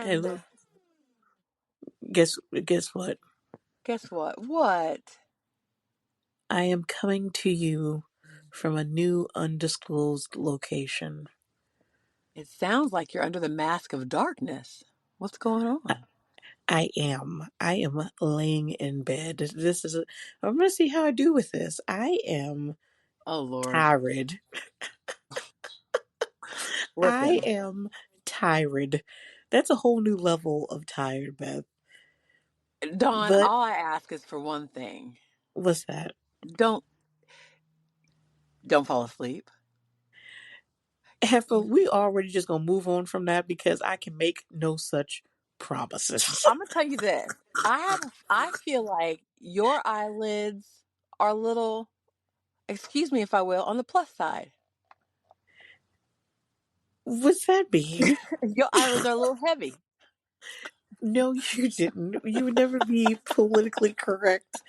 And Hello. Guess what? guess what? What? I am coming to you from a new undisclosed location. It sounds like you're under the mask of darkness. What's going I, on? I am. I am laying in bed. I'm gonna see how I do with this. I am Oh, Lord. tired. I Listen, am tired. That's a whole new level of tired, Beth. Dawn, But all I ask is for one thing. what's that? Don't don't fall asleep. Heifer, we already just gonna move on from that because I can make no such promises. I'm gonna tell you this. I feel like your eyelids are a little, excuse me if I will, on the plus side. What's that mean? Your eyelids are a little heavy. No, you didn't. You would never be politically correct.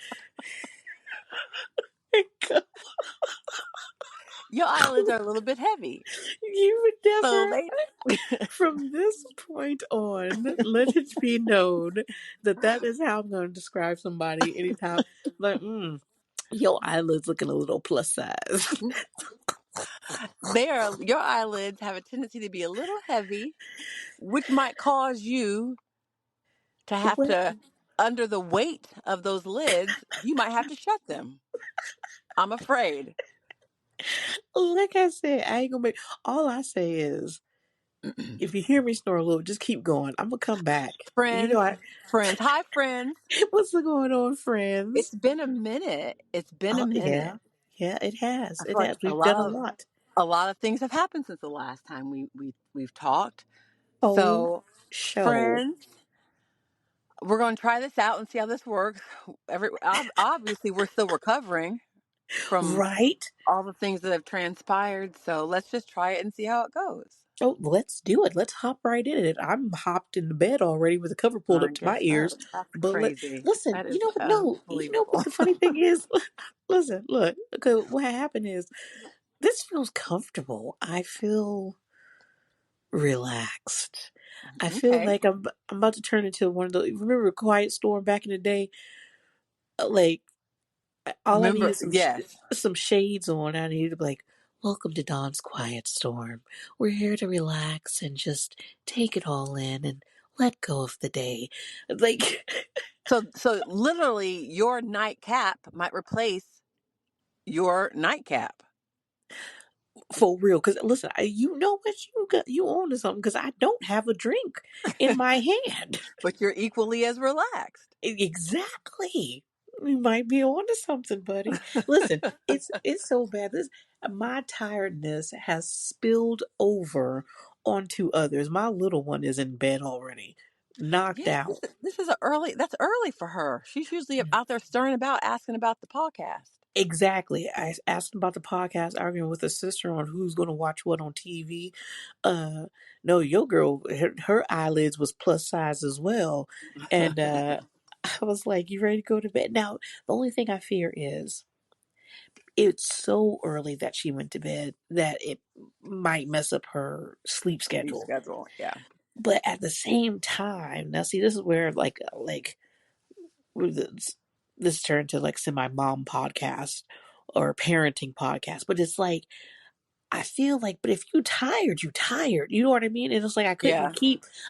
Your eyelids are a little bit heavy. You would So never. they From this point on, let it be known that that is how I'm going to describe somebody anytime. Like, your eyelids looking a little plus size. they are your eyelids have a tendency to be a little heavy, which might cause you to have Well, to, under the weight of those lids, you might have to shut them. I'm afraid. like I said, I ain't gonna make. All I say is, if you hear me snore a little, just keep going. I'm gonna come back. You know, Friends, I. friends. Hi, friends. What's going on, friends? It's been a minute. It's been a Oh minute. yeah, yeah. It has. I It feel like has. We've done a lot. a lot of things have happened since the last time we've talked. Oh, So, show. friends, we're going to try this out and see how this works. Obviously, we're still recovering from Right? all the things that have transpired. So let's just try it and see how it goes. Oh, let's do it. Let's hop right in it. I'm hopped in the bed already with the cover pulled I up to my guess ears. that's But crazy. listen, That you is know what? No, you know what unbelievable. the funny thing is? Listen, look. Okay, what happened is this feels comfortable. I feel relaxed. I feel Okay. like I'm about to turn into one of those. Remember Quiet Storm back in the day? Like all I need Remember, is yes. some shades on. I need to be like, "Welcome to Dawn's Quiet Storm. We're here to relax and just take it all in and let go of the day." Like So literally, your nightcap might replace your nightcap, for real. Because listen, you know what you on to something. Because I don't have a drink in my hand. but you're equally as relaxed. Exactly. We might be on to something, buddy. Listen, it's so bad. This my tiredness has spilled over onto others. My little one is in bed already, knocked Yeah, out. this is a early. That's early for her. She's usually out there stirring about, asking about the podcast. Exactly. I asked him about the podcast, arguing with his sister on who's going to watch what on TV. Uh, no, your girl, her eyelids was plus size as well, and I was like, "You ready to go to bed?" Now, the only thing I fear is it's so early that she went to bed that it might mess up her sleep Sleep schedule. schedule. Yeah. But at the same time, now see, this is where like this turned to like semi mom podcast or parenting podcast. But it's like I feel like, but if you tired, you tired. You know what I mean? And it's like Yeah.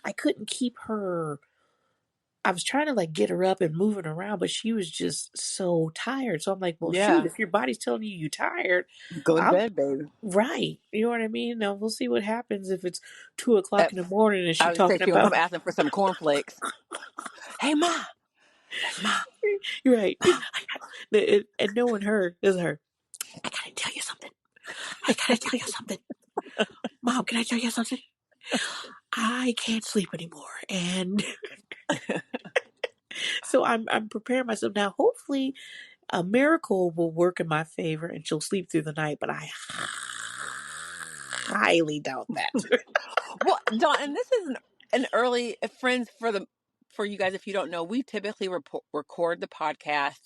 I couldn't keep her. I was trying to like get her up and moving around, but she was just so tired. So I'm like, well, shoot, Yeah. if your body's telling you tired, Go to I'm bed, baby. right. You know what I mean? Now we'll see what happens if it's 2 o'clock At in the morning and I she was gonna say talking she gonna come about asking for some cornflakes. Hey, ma. Like, ma. right. And knowing her is her. I gotta tell you something. I gotta tell you something. Mom, can I tell you something? I can't sleep anymore. And so I'm preparing myself now. Hopefully a miracle will work in my favor and she'll sleep through the night, but I highly doubt that. Well, Dawn, and this is an early friends for you guys. If you don't know, we typically record the podcast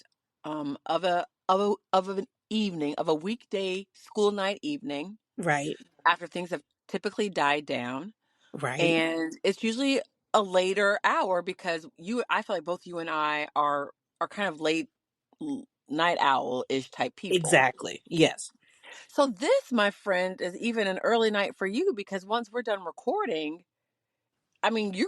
of an evening of a weekday school night evening Right. after things have typically died down, Right. and it's usually a later hour because I feel like both you and I are kind of late night owl-ish type people. Exactly. Yes. So this, my friend, is even an early night for you because once we're done recording, I mean, you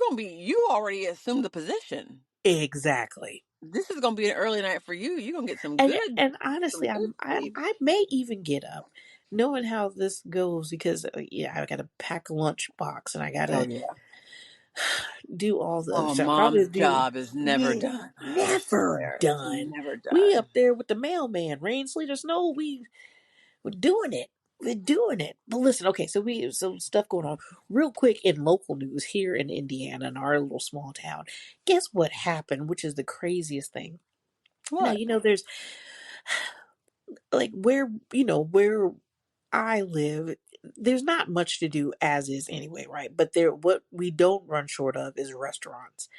already assumed the position. Exactly. This is gonna be an early night for you. You're gonna get And some honestly, good sleep. I may even get up, knowing how this goes because yeah, I got to pack a lunch box and I got Oh to yeah. do all the other Oh, stuff. Probably mom's do. job is never Yeah, done. I never swear, it's done. never We done. up there with the mailman, rain, sleet, or snow. We're doing it. We're doing it. But listen, okay, so we some stuff going on real quick in local news here in Indiana, in our little small town. Guess what happened? Which is the craziest thing. Now What? there's like where I live. There's not much to do as is anyway, right? But what we don't run short of is restaurants.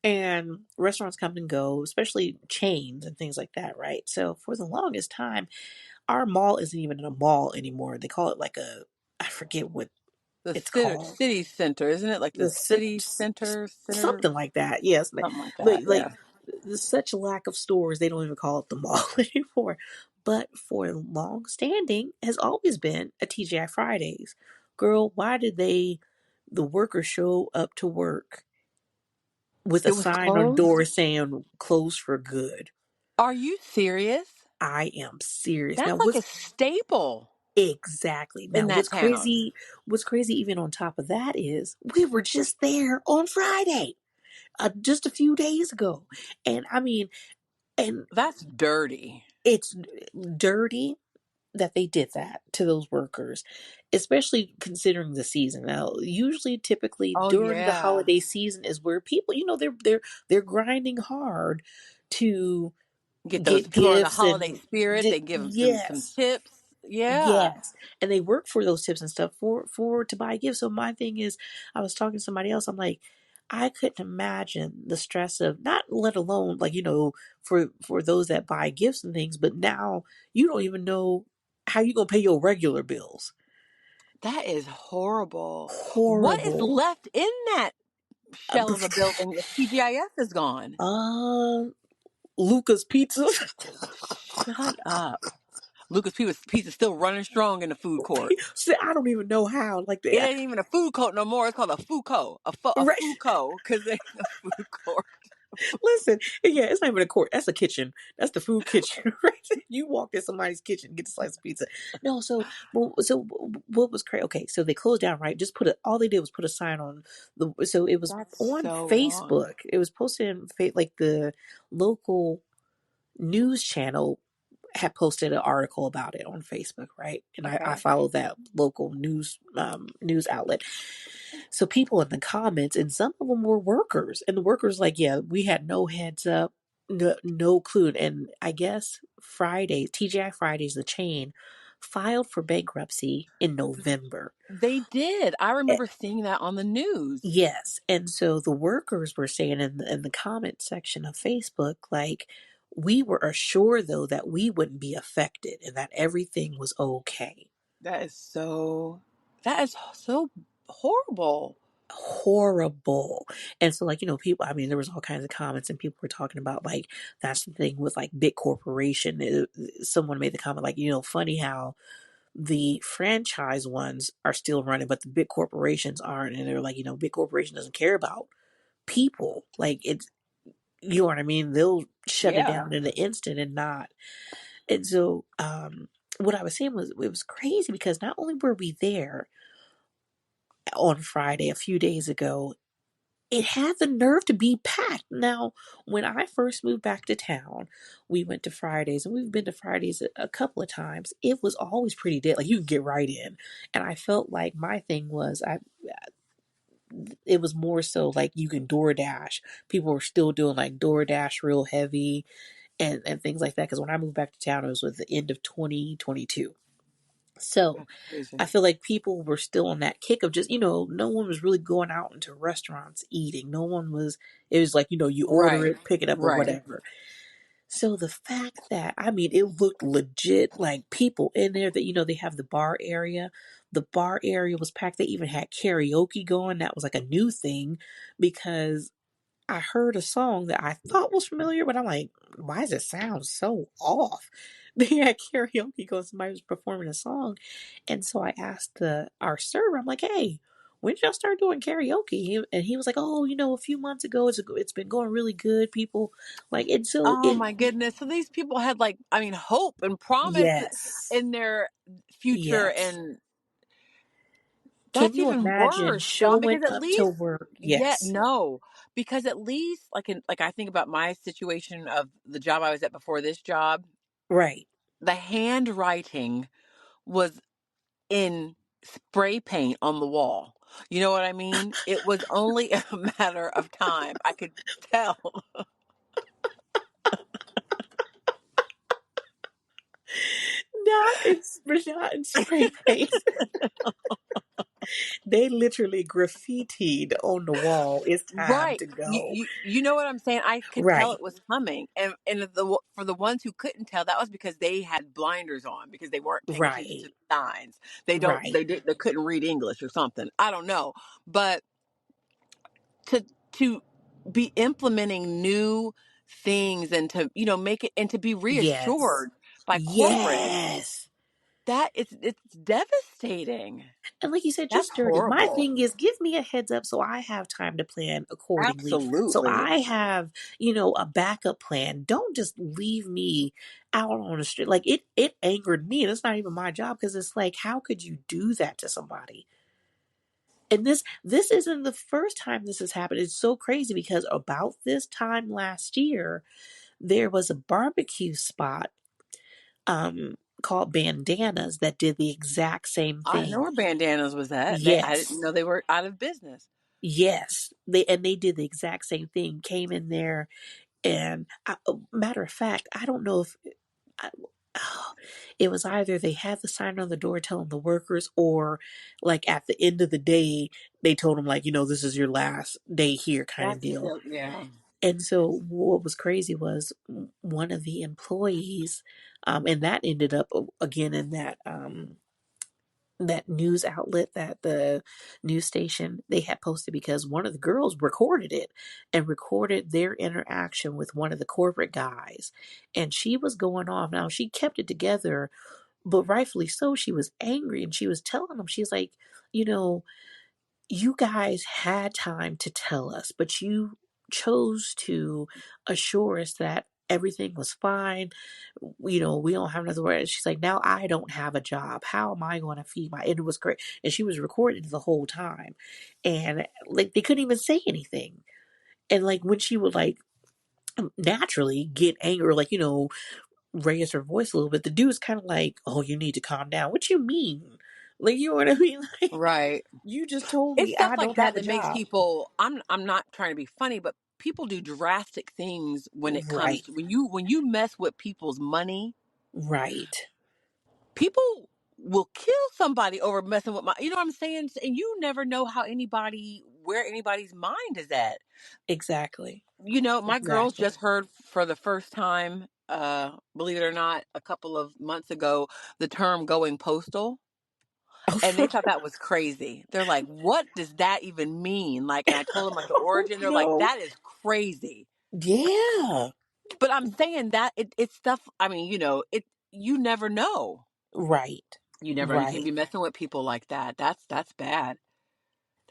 And restaurants come and go, especially chains and things like that, right? So for the longest time, our mall isn't even a mall anymore. They call it like I forget what The it's called. city center, isn't it? Like the The city center, something like that. Yes, something like but that. like Yeah. there's such a lack of stores, they don't even call it the mall anymore. But for long standing has always been a TGI Fridays. Girl, why did the workers show up to work with a It was sign on closed. door saying closed for good? Are you serious? I am serious. Now That's like what's a staple exactly in now that town. what's crazy even on top of that is we were just there on Friday, just a few days ago. And I mean, and That's dirty. it's dirty that they did that to those workers, especially considering the season. Now, usually, typically Oh during the yeah. holiday season is where people, they're grinding hard to Get those get people in the gifts holiday and spirit. They give them some yes, tips. Yeah. yes, and they work for those tips and stuff for to buy gifts. So my thing is, I was talking to somebody else. I'm like, I couldn't imagine the stress of not let alone like for those that buy gifts and things, but now you don't even know how you gonna pay your regular bills. That is horrible. What is Horrible. left in that Uh, shell of a building if TGIF is gone? uh, Luca's Pizza. Shut up. Lucas Pizza's still running strong in the food court. See, I don't even know how. Like It the ain't even a food court no more. It's called a food co. A right. food co because there ain't no food court. Listen, yeah, it's not even a court. That's a kitchen. That's the food kitchen, right? You walk in somebody's kitchen, get a slice of pizza. No, so what was crazy? Okay, so they closed down, right? All they did was put a sign on the. So it was That's on so wrong. Facebook. It was posted in like the local news channel had posted an article about it on Facebook, right? And I Okay. follow that local news outlet. So people in the comments, and some of them were workers, and the workers like, yeah, we had no heads up, no clue. And I guess TGI Fridays, the chain, filed for bankruptcy in November. They did. I remember seeing that on the news. Yes. And so the workers were saying in the comment section of Facebook, like, we were assured though that we wouldn't be affected and that everything was okay. That is so horrible. Horrible. And so, like, people, I mean, there was all kinds of comments and people were talking about, like, that's the thing with, like, big corporation. Someone made the comment, like, funny how the franchise ones are still running, but the big corporations aren't. And they're like, big corporation doesn't care about people. Like, it's, you know what I mean? They'll shut it Yeah. down in an instant and not. And so, what I was saying was it was crazy because not only were we there on Friday a few days ago, it had the nerve to be packed. Now, when I first moved back to town, we went to Fridays and we've been to Fridays a couple of times. It was always pretty dead. Like you could get right in. And I felt like my thing was it was more so like you can DoorDash. People were still doing like DoorDash real heavy and things like that. Because when I moved back to town, it was with the end of 2022. So That's crazy. I feel like people were still on that kick of just, no one was really going out into restaurants eating. No one was, it was like, you order Right. it, pick it up or Right. whatever. So the fact that, I mean, it looked legit like people in there that, they have the bar area, The bar area was packed. They even had karaoke going. That was like a new thing because I heard a song that I thought was familiar, but I'm like, why does it sound so off? They had karaoke because somebody was performing a song. And so I asked our server, I'm like, hey, when did y'all start doing karaoke? And he was like, oh, a few months ago, it's been going really good. People like it. So Oh my goodness. So these people had like, I mean, hope and promise yes, in their future. yes. And Can that's you even imagine worse, Dawn, showing because at up to least, work? yeah, Yes, no, because at least like I think about my situation of the job I was at before this job, right. the handwriting was in spray paint on the wall. You know what I mean? It was only a matter of time. I could tell. Not in spray paint. They literally graffitied on the wall. It's time Right. to You, go. you you know what I'm saying? I could tell Right. it was coming. And for the ones who couldn't tell, that was because they had blinders on because they weren't paying attention to Right. the signs. Right. They couldn't read English or something. I don't know. But to to be implementing new things and to, make it and to be Yes. reassured by corporate, Yes. that it's devastating. And like you said, That's just dirty. My horrible. thing is give me a heads up so I have time to plan accordingly. So Absolutely. I have, a backup plan. Don't just leave me out on the street. Like it angered me. And it's not even my job because it's like, how could you do that to somebody? And this isn't the first time this has happened. It's so crazy because about this time last year, there was a barbecue spot called Bandanas that did the exact same I didn't know thing. where bandanas was at. I didn't Yes. know they were out of business. Yes. They did the exact same thing. Came in there and matter of fact, I don't know if I, it was either they had the sign on the door telling the workers or like at the end of the day they told them like, this is your last day here kind of That's deal. still, yeah. And so what was crazy was one of the employees, and that ended up again in that news outlet that the news station they had posted because one of the girls recorded it and recorded their interaction with one of the corporate guys. And she was going off. Now she kept it together, but rightfully so, she was angry and she was telling them, she's like, you know, you guys had time to tell us, but you chose to assure us that everything was fine. We don't have another word. She's like, now I don't have a job. How am I going to feed my? And it was great. And she was recorded the whole time. And like, they couldn't even say anything. And like, when she would like naturally get angry, like, raise her voice a little bit, the dude's kind of like, oh, you need to calm down. What you mean? Like, you know what I mean? Like, Right. you just told It's me stuff I like don't that have a that makes job. people, I'm not trying to be funny, but people do drastic things when it comes Right, to when you mess with people's money, right, people will kill somebody over messing with you know what I'm saying? And you never know where anybody's mind is at. exactly, My girls exactly. just heard for the first time, believe it or not, a couple of months ago, the term going postal. And they thought that was crazy. They're like, what does that even mean? Like, and I told them like the Oh origin. They're like, no! that is crazy. Yeah, But I'm saying that it's stuff. I mean, you never know. right, You never know. You can right. be messing with people like that. That's bad.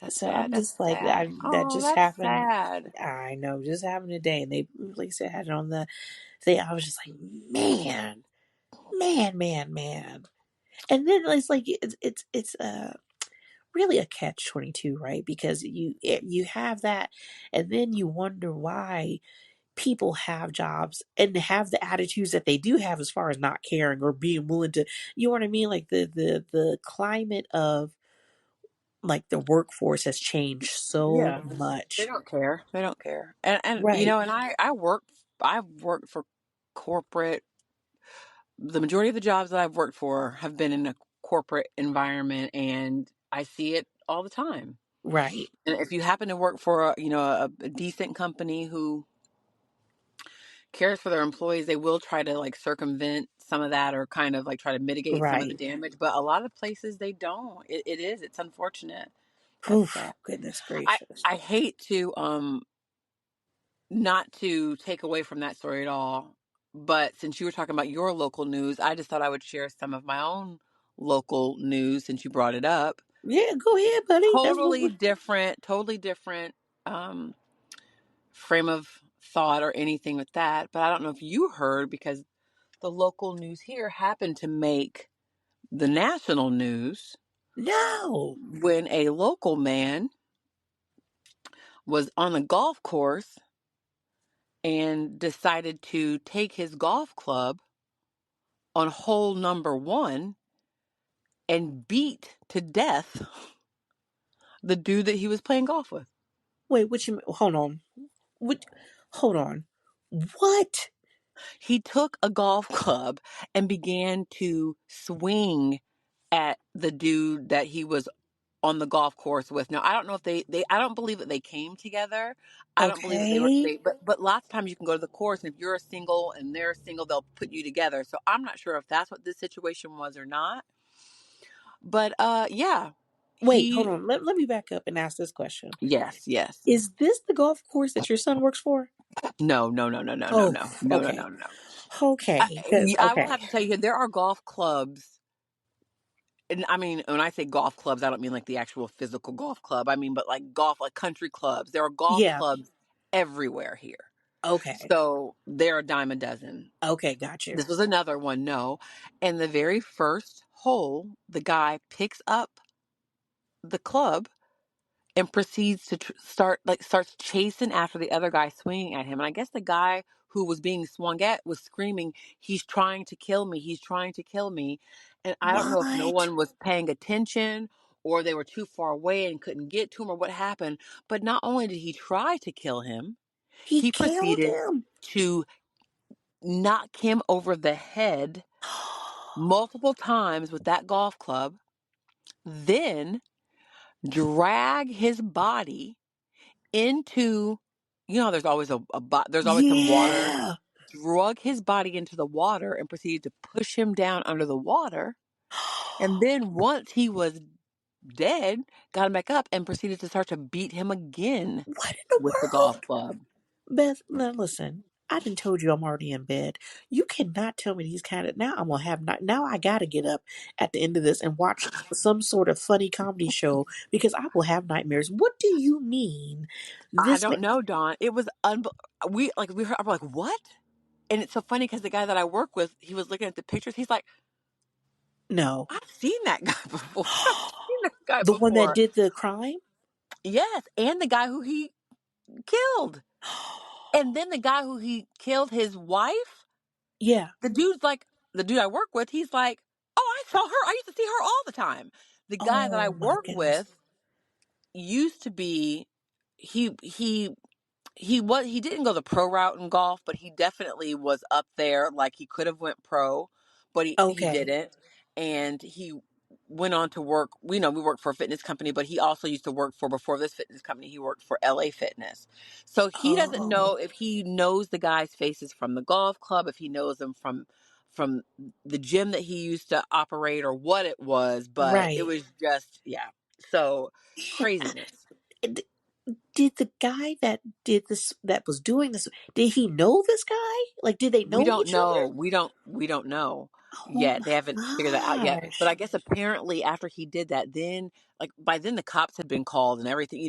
That's So bad. I'm That's just like sad. that Oh, just that's happened. sad. I know, just happened today, and they like I said had it on the thing. I was just like, man, man, man, man. And then it's like it's really a catch-22, right? Because you have that, and then you wonder why people have jobs and have the attitudes that they do have as far as not caring or being willing to, you know what I mean? Like the climate of like the workforce has changed so Yeah, they much. don't care. They don't care. And Right, and I've worked for corporate. The majority of the jobs that I've worked for have been in a corporate environment, and I see it all the time. right, And if you happen to work for a decent company who cares for their employees, they will try to like circumvent some of that or kind of like try to mitigate some of the Right. damage. But a lot of places they don't. It's unfortunate. That's Oof, sad. goodness I gracious. I hate to not to take away from that story at all. But since you were talking about your local news, I just thought I would share some of my own local news since you brought it up. Yeah, go ahead, buddy. That's what we Totally different um, frame of thought or anything with that. But I don't know if you heard because the local news here happened to make the national news No. when a local man was on a golf course and decided to take his golf club on hole number one and beat to death the dude that he was playing golf with. Wait, what you hold on. What hold on. What? He took a golf club and began to swing at the dude that he was on the golf course with. Now, I don't know if they I don't believe that they came together. I don't believe that Okay. they but lots of times you can go to the course and if you're a single and they're a single, they'll put you together. So I'm not sure if that's what this situation was or not. But yeah. Wait, hold He on. Let me back up and ask this question. yes. Is this the golf course that your son works for? No. Oh, No. okay. Okay. Because I will okay. have to tell you there are golf clubs. And I mean, when I say golf clubs, I don't mean like the actual physical golf club. I mean, but like golf, like country clubs. There are golf Yeah. clubs everywhere here. Okay. So they're a dime a dozen. Okay, got you. This was another one, no. And the very first hole, the guy picks up the club and proceeds to starts chasing after the other guy swinging at him. And I guess the guy who was being swung at was screaming, "He's trying to kill me. He's trying to kill me." And I don't know if no What? one was paying attention or they were too far away and couldn't get to him or what happened. But not only did he try to kill him, He he killed proceeded him. to knock him over the head multiple times with that golf club, then drag his body into, there's always there's always some water. Yeah. Drug his body into the water and proceeded to push him down under the water. And then once he was dead, got him back up and proceeded to start to beat him again What in the with the golf world? club. Beth, now listen. I done told you I'm already in bed. You cannot tell me these kind of now I'm gonna have night now I gotta get up at the end of this and watch some sort of funny comedy show because I will have nightmares. What do you mean? I This don't know, Dawn. It was we heard. I'm like, what? And it's so funny because the guy that I work with, he was looking at the pictures. He's like, no. I've seen that guy before. I've seen that guy The one that before. did the crime? Yes, and the guy who he killed. And then the guy who he killed his wife, Yeah. the dude I work with, he's like, oh, I saw her. I used to see her all the time. The guy that I Oh my work goodness. with used to be, he he didn't go the pro route in golf, but he definitely was up there. Like he could have went pro, but he Okay. didn't. And he went on to work. We worked for a fitness company, but he also used to work for before this fitness company. He worked for LA Fitness, so he doesn't know Oh. if he knows the guys' faces from the golf club, if he knows them from the gym that he used to operate, or what it was. But it Right. was just so craziness. Did the guy that did this that was doing this did he know this guy? Like did they We know don't each other? know. We don't know Oh yet. They haven't figured that out my yet. But I gosh. guess apparently after he did that, then like by then the cops had been called and everything.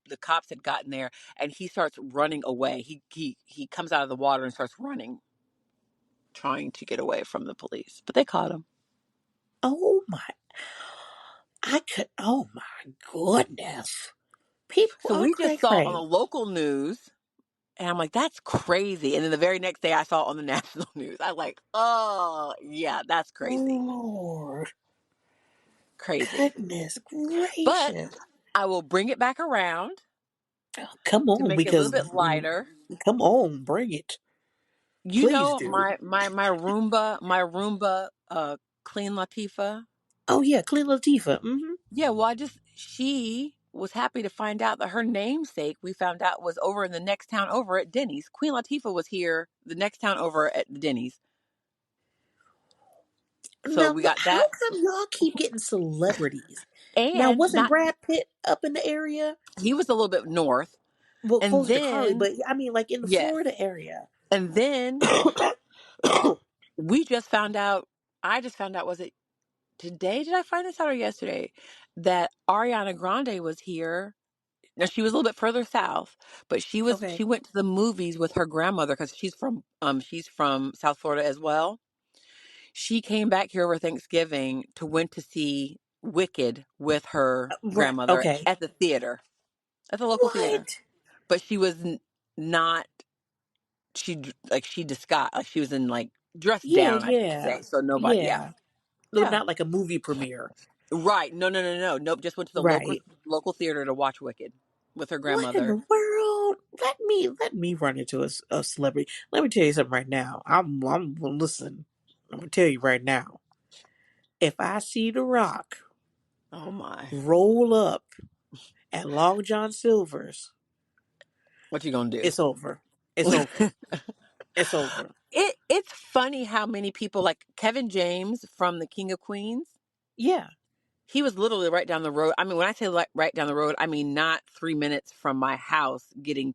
The cops had gotten there, and he starts running away. He comes out of the water and starts running, trying to get away from the police. But they caught him. Oh my oh my goodness. People So are we cray just saw on the cray. local news, and I'm like, that's crazy. And then the very next day, I saw it on the national news. I like, oh yeah, that's crazy, Lord. crazy. Goodness But gracious. I will bring it back around Come to on, make it a little because bit lighter. come on, bring it. You Please know do. my Roomba Clean Latifah. Oh yeah, Queen Latifah. Mm-hmm. Yeah, well, she was happy to find out that her namesake, we found out, was over in the next town over at Denny's. Queen Latifah was here the next town over at the Denny's. So Now, we got how that. come y'all keep getting celebrities? Now, And wasn't not, Brad Pitt up in the area? he was a little bit north. Well, And closer to Carly, then, but I mean, like in the yes. Florida area. And then we just found out, I just found out, was it today? Did I find this out or yesterday? That Ariana Grande was here. Now she was a little bit further south, but she Okay. went to the movies with her grandmother because she's from South Florida as well. She came back here over Thanksgiving to went to see Wicked with her Right. grandmother Okay. at the theater, at the local theater. What? But she was not she disguised, like she was in like dressed Yeah, down, I should yeah, say. So nobody, yeah, yeah. No, yeah, not like a movie premiere. right. No, no, no, no, nope. Just went to the Right. local theater to watch Wicked with her What in the grandmother. world? Let me run into a celebrity. Let me tell you something right now. I'm listen. I'm gonna tell you right now. If I see The Rock Oh my, roll up at Long John Silver's, what you gonna do? it's over. It's over. It's over. It's funny how many people like Kevin James from the King of Queens. Yeah. He was literally right down the road. I mean, when I say like right down the road, I mean not 3 minutes from my house getting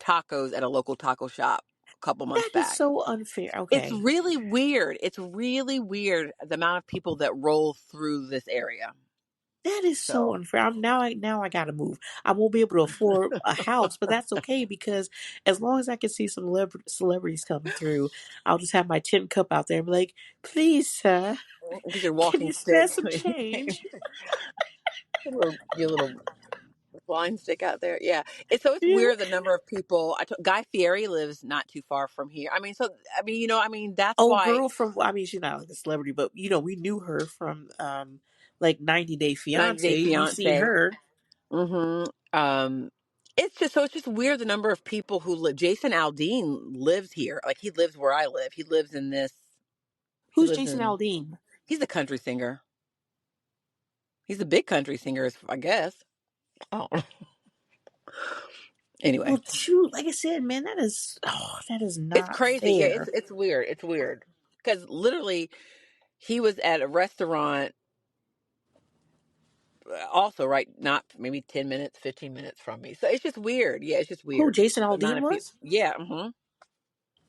tacos at a local taco shop a couple months That is back. so unfair. It's Okay. really weird. It's really weird the amount of people that roll through this area. That is so So unfair. Now I gotta move. I won't be able to afford a house, but that's okay because as long as I can see some celebrities coming through, I'll just have my tin cup out there and be like, "Please, sir, get your can walking you spare stick, some change?" your little blind stick out there. Yeah. It's Yeah. weird the number of people. Guy Fieri lives not too far from here. I mean, so I mean, that's Oh, why girl from I mean, she's not like a celebrity, but we knew her from like 90 Day 90 Day Fiance. We've seen Fiance. her. Mhm. It's just weird the number of people who live. Jason Aldean lives here. Like he lives where I live. He lives in this. He Who's lives Jason in. Aldean? He's a country singer. He's a big country singer, I guess. Oh, anyway, Well, shoot, like I said, man, that is it's not crazy. Yeah, fair. it's weird. It's weird because literally he was at a restaurant also right not maybe 10 minutes 15 minutes from me, so it's just weird. Yeah, it's just Who weird Jason the amount Aldean of people. was? Yeah,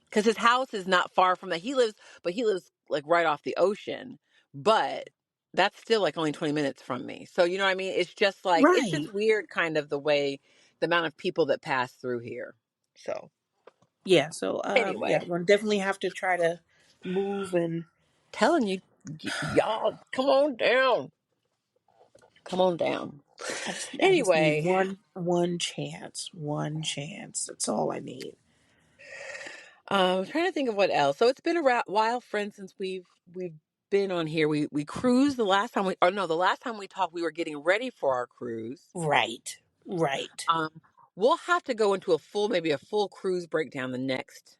because his house is not far from that. He lives like right off the ocean, but that's still like only 20 minutes from me. So you know what I mean, it's just like it's Right. just weird kind of the amount of people that pass through here. So Yeah, so anyway, yeah, we'll definitely have to try to move and telling you, y'all come on down, come on down. I just need Anyway, one chance. One chance. That's all I need. I'm trying to think of what else. So it's been a while, friends, since we've been on here. We cruised the last time the last time we talked, we were getting ready for our cruise. Right. Right. Um, we'll have to go into maybe a full cruise breakdown the next.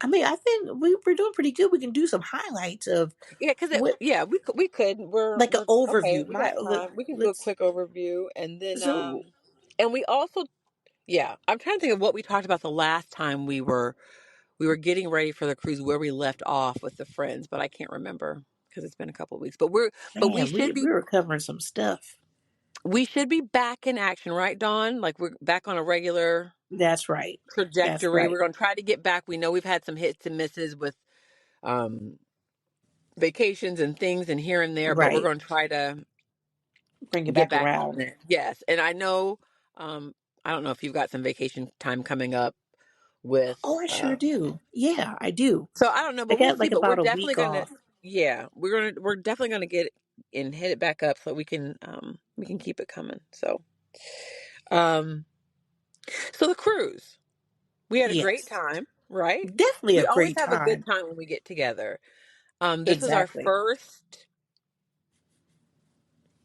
I mean, I think we're doing pretty good. We can do some highlights of Yeah, because what we could. like an We're okay. overview. We got time. We can do a Let's quick overview, and then so and we also, yeah. I'm trying to think of what we talked about the last time we were getting ready for the cruise, where we left off with the friends, but I can't remember because it's been a couple of weeks. But we man, we should we be were covering some stuff. back in action, right, Dawn? Like we're back on a regular That's right. That's trajectory. We're right. going to try to get back. We know we've had some hits and misses with um, vacations and things and here and there, but we're Right. going to try to Bring it get back back on around. it. Yes, and um, I don't know if you've got some vacation time coming up with. Oh, I sure do. Yeah, I do. So I don't know, I but we'll got see. like But we're about a definitely week gonna, off. yeah, we're definitely gonna get and hit it back up so we can keep it coming. Um, so the cruise, we had a great Yes. time, right? Definitely We a always great have a good time. time when we get together. This was our Exactly. first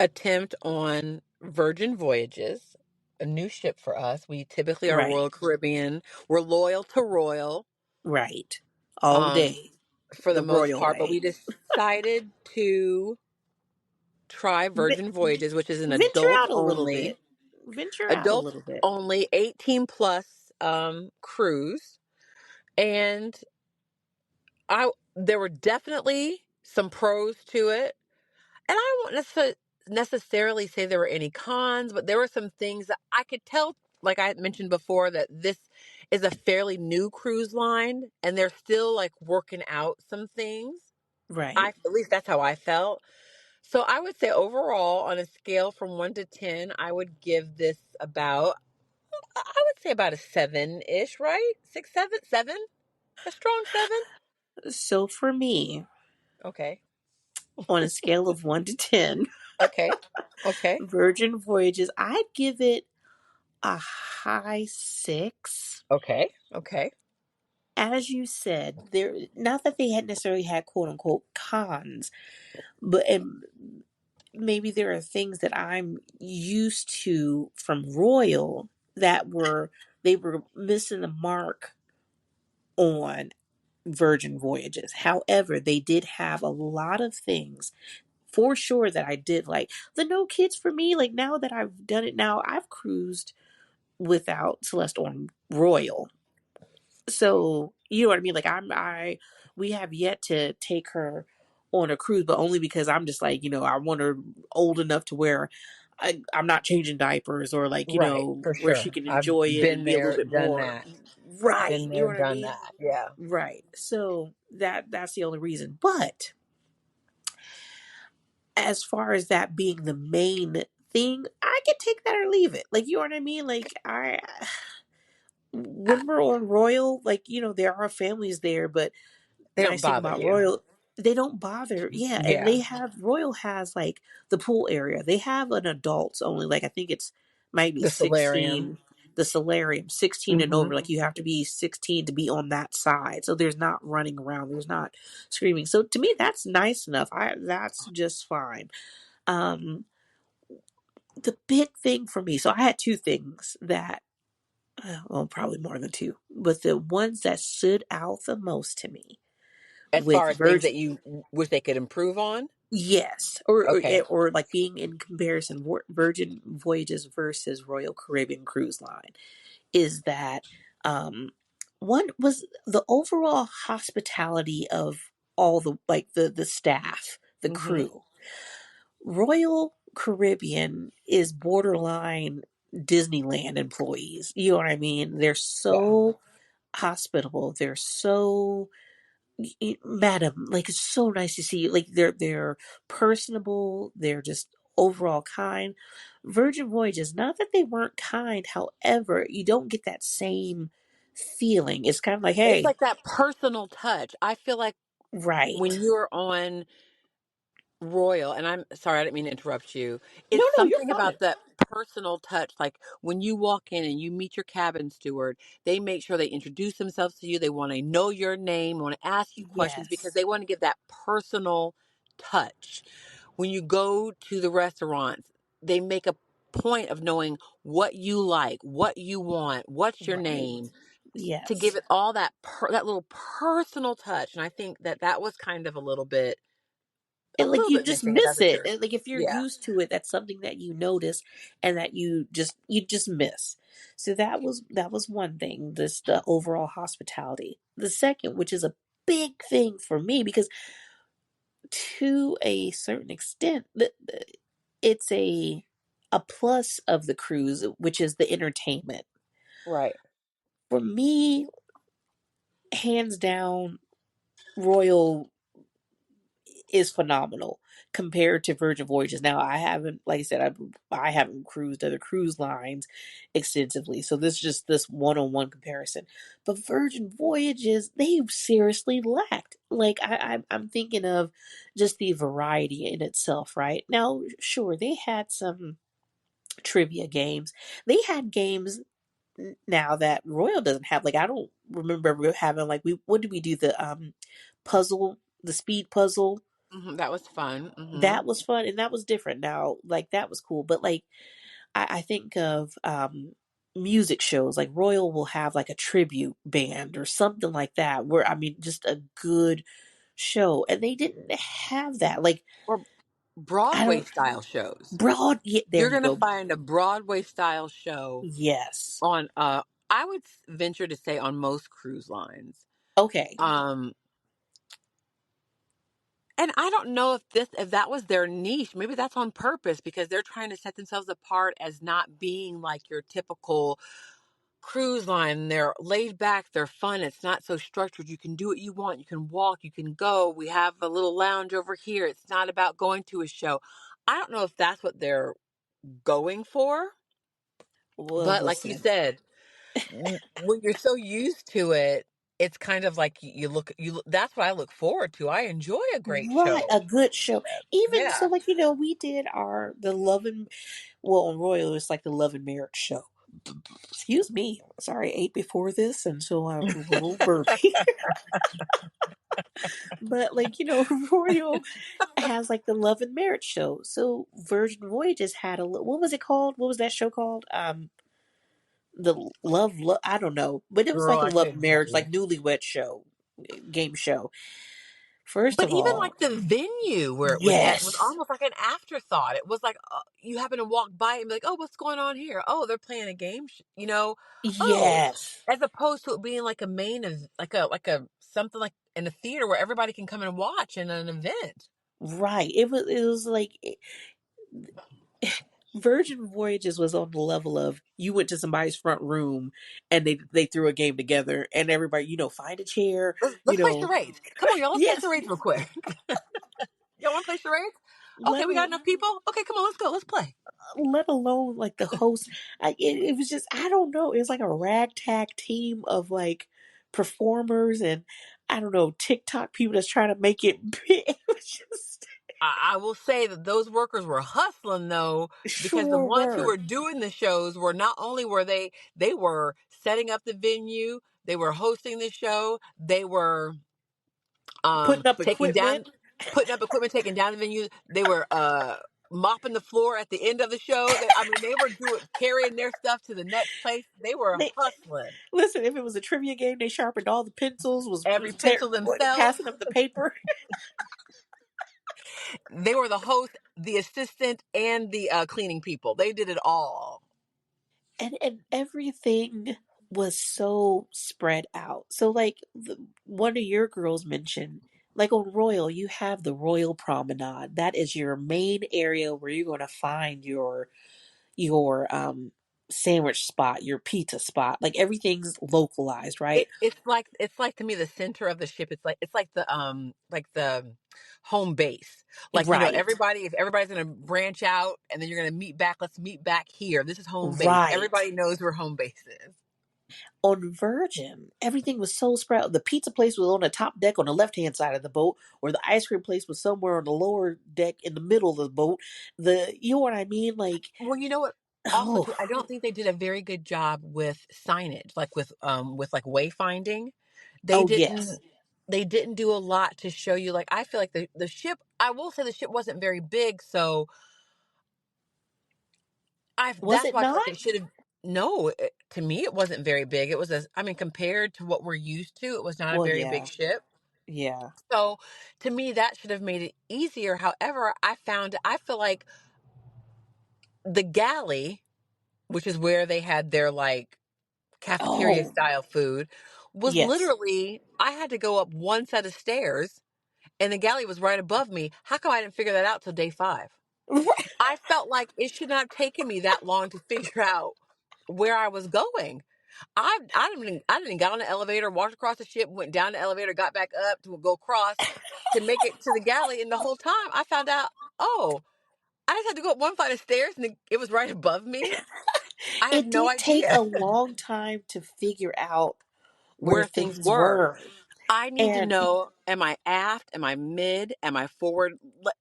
attempt on Virgin Voyages, a new ship for us. We typically are Right. Royal Caribbean. We're loyal to Royal. Right. All Um, day. for the The most royal part, but way. we decided to try Ve- Virgin Voyages, which is an Venture out a little bit. Venture out a adult little bit. only 18 plus cruise. And I there were definitely some pros to it. And I won't necessarily say there were any cons, but there were some things that I could tell, like I had mentioned before, that this is a fairly new cruise line and they're still like working out some things. Right. At least that's how I felt. So I would say overall, on a scale from 1 to 10, I would give this about, I would say about a 7-ish, right? 6, 7, 7, a strong 7. So for me, Okay. on a scale of 1 to 10, Okay. Okay. Virgin Voyages, I'd give it a high 6. Okay. Okay. As you said, there not that they had necessarily had quote unquote cons, but and maybe there are things that I'm used to from Royal that they were missing the mark on Virgin Voyages. However, they did have a lot of things for sure that I did like. The no kids for me, like now that I've done it now, I've cruised without Celeste on Royal. So you know what I mean? Like we have yet to take her on a cruise, but only because I'm just like, I want her old enough to where I'm not changing diapers or like, Right. For where she sure. can I've enjoy it and been be a little there, bit done more that. right. Been You know there, what I done mean? that. Yeah. Right. So that's the only reason. But as far as that being the main thing, I can take that or leave it. Like, you know what I mean? Like I, when we're on Royal, like, there are families there, but they don't nice thing bother about you. Royal, they don't bother. Yeah, and Yeah. Royal has like the pool area. They have an adults only, like I think it's might be The solarium. 16, the solarium, 16 and Hmm. over. Like you have to be 16 to be on that side. So there's not running around, there's not screaming. So to me that's nice enough. That's just fine. Um the big thing for me, so I had two things that well, probably more than two, but the ones that stood out the most to me As with far as things Virgin. that you wish they could improve on. Yes, or Okay. like being in comparison, Virgin Voyages versus Royal Caribbean Cruise Line is that um, one was the overall hospitality of all the like the staff, the Hmm. crew. Royal Caribbean is borderline Disneyland employees. You know what I mean? They're Yeah. so hospitable. They're so madam, like it's so nice to see you. Like they're personable, they're just overall kind. Virgin Voyages, not that they weren't kind, however, you don't get that same feeling. It's kind of like, It's hey, like that personal touch. I feel like when right. you're on Royal, and I'm sorry, I didn't mean to interrupt you. No, It's no, you're something fine. about that personal touch. Like when you walk in and you meet your cabin steward, they make sure they introduce themselves to you. They want to know your name, want to ask you questions because Yes. they want to give that personal touch. When you go to the restaurants, they make a point of knowing what you like, what you want, what's your Right. name, to give Yes. it all that little personal touch. And I think that was kind of a And like little you bit just missing at miss other it. tours. And like if you're Yeah. used to it, that's something that you notice and that you just miss. So that was one thing, this the overall hospitality. The second, which is a big thing for me because to a certain extent, it's a plus of the cruise, which is the entertainment. Right. For me, hands down, Royal is phenomenal compared to Virgin Voyages. Now, I haven't, like I said, I haven't cruised other cruise lines extensively, so this is just this one-on-one comparison. But Virgin Voyages, they seriously lacked. Like I'm thinking of just the variety in itself. Right now, sure, they had some trivia games. They had games now that Royal doesn't have. Like I don't remember ever having like we what did we do the puzzle, the speed puzzle. That was fun. That was fun and that was different. Now like that was cool, but like I think of music shows like Royal will have like a tribute band or something like that where I mean just a good show and they didn't have that. Like I Broadway don't style shows. broad. Yeah, there You're you gonna go. find a Broadway style show Yes. on I would venture to say on most cruise lines. Okay. Um and I don't know if that was their niche. Maybe that's on purpose because they're trying to set themselves apart as not being like your typical cruise line. They're laid back, they're fun, it's not so structured. You can do what you want, you can walk, you can go. We have a little lounge over here. It's not about going to a show. I don't know if that's what they're going for, Well, but like you listen. said, when you're so used to it, it's kind of like that's what I look forward to. I enjoy a great Right, show. a good show. Even so, Yeah. like we did the Love and well on Royal, it's like the Love and Marriage show. Excuse me, sorry, I ate before this, and so I'm a little burpy. But Royal has like the Love and Marriage show. So Virgin Voyages had what was it called? What was that show called? The love, I don't know, but it was like Girl, a I love and couldn't tell marriage, you. like newlywed show, game show. First But of even all, like the venue where it was at was yes, almost like an afterthought. It was like you happen to walk by and be like, "Oh, what's going on here? Oh, they're playing a game, Oh, yes, as opposed to it being like a main of like a something like in a theater where everybody can come and watch in an event. right. It was like Virgin Voyages was on the level of you went to somebody's front room and they threw a game together and everybody find a chair, Let's play charades. Come on, y'all. Let's play yes, charades real quick. Y'all want to play charades? Okay, let we got enough people. Okay, come on, let's go. Let's play. let alone like the host. It was just I don't know. It was like a ragtag team of like performers and I don't know TikTok people that's trying to make it big. It was just I will say that those workers were hustling though, because the sure ones who were were doing the shows were not only were they were setting up the venue, they were hosting the show, they were putting up taking equipment. down putting up equipment, taking down the venue, they were mopping the floor at the end of the show. I mean, they were doing carrying their stuff to the next place. They were They hustling. listen. If it was a trivia game, they sharpened all the pencils. Every pencil themselves. Passing up the paper. They were the host, the assistant, and the cleaning people. They did it all. And everything was so spread out. So like one of your girls mentioned, like on Royal, you have the Royal Promenade. That is your main area where you're going to find your sandwich spot, your pizza spot. Like everything's localized, right? It's like to me the center of the ship. It's like the home base. Like Right. everybody, if everybody's gonna branch out and then you're gonna meet back, let's meet back here. This is home base. Right. Everybody knows where home base is. On Virgin, everything was so spread. The pizza place was on the top deck on the left hand side of the boat, or the ice cream place was somewhere on the lower deck in the middle of the boat. You know what I mean? Like, Well, you know what? Also, oh, too, I don't think they did a very good job with signage, like with like wayfinding. They oh didn't yes. they didn't do a lot to show you. Like I feel like the ship. I will say the ship wasn't very big, so I Was that's it why I feel not? like it should have. No, to me it wasn't very big. It was I mean, compared to what we're used to, it was not a Well, very big yeah, ship. yeah. So to me, that should have made it easier. However, I feel like the galley, which is where they had their like cafeteria Oh, style food, was yes. literally I had to go up one set of stairs, and the galley was right above me. How come I didn't figure that out till day 5? I felt like it should not have taken me that long to figure out where I was going. I didn't got on the elevator, walked across the ship, went down the elevator, got back up to go across to make it to the galley, and the whole time I found out, oh, I just had to go up one flight of stairs, and it was right above me. I had It no did take idea a long time to figure out where where things things were. were, I need to and know, am I aft? Am I mid? Am I forward?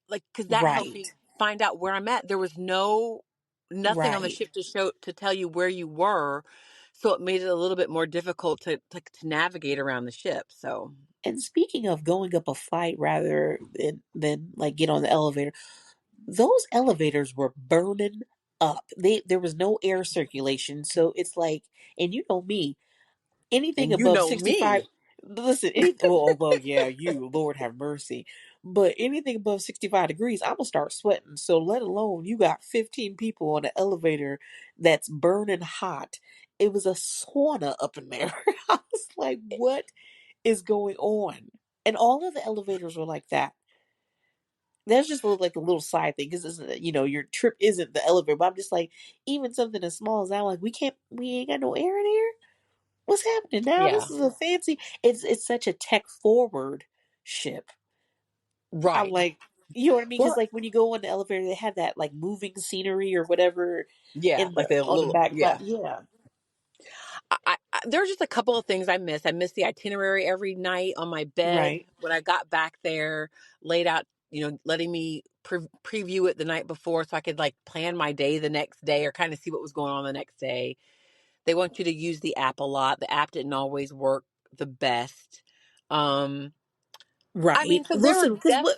Like, because that helps right, me find out where I'm at. There was nothing on the right. ship to tell you where you were. So it made it a little bit more difficult to navigate around the ship. So And speaking of going up a flight rather than like get on the elevator, those elevators were burning up. There was no air circulation, so it's like, and you know me, anything and you above know 65. me. Listen, any well, yeah, you Lord have mercy. But anything above 65 degrees, I'm gonna start sweating. So let alone you got 15 people on an elevator that's burning hot. It was a sauna up in there. I was like, what is going on? And all of the elevators were like that. That's just like a little side thing because your trip isn't the elevator. But I'm just like, even something as small as that, like we ain't got no air in here. What's happening now? Yeah. This is a fancy. It's such a tech forward ship. I'm Right. like, you know what I mean? Because Well, like when you go in the elevator, they have that like moving scenery or whatever yeah, in like the the on the little, back. yeah. Yeah, There's just a couple of things I missed. I missed the itinerary every night on my bed right, when I got back there, laid out, letting me preview it the night before so I could like plan my day the next day or kind of see what was going on the next day. They want you to use the app a lot. The app didn't always work the best. Um, I right. mean, so there Listen, are because what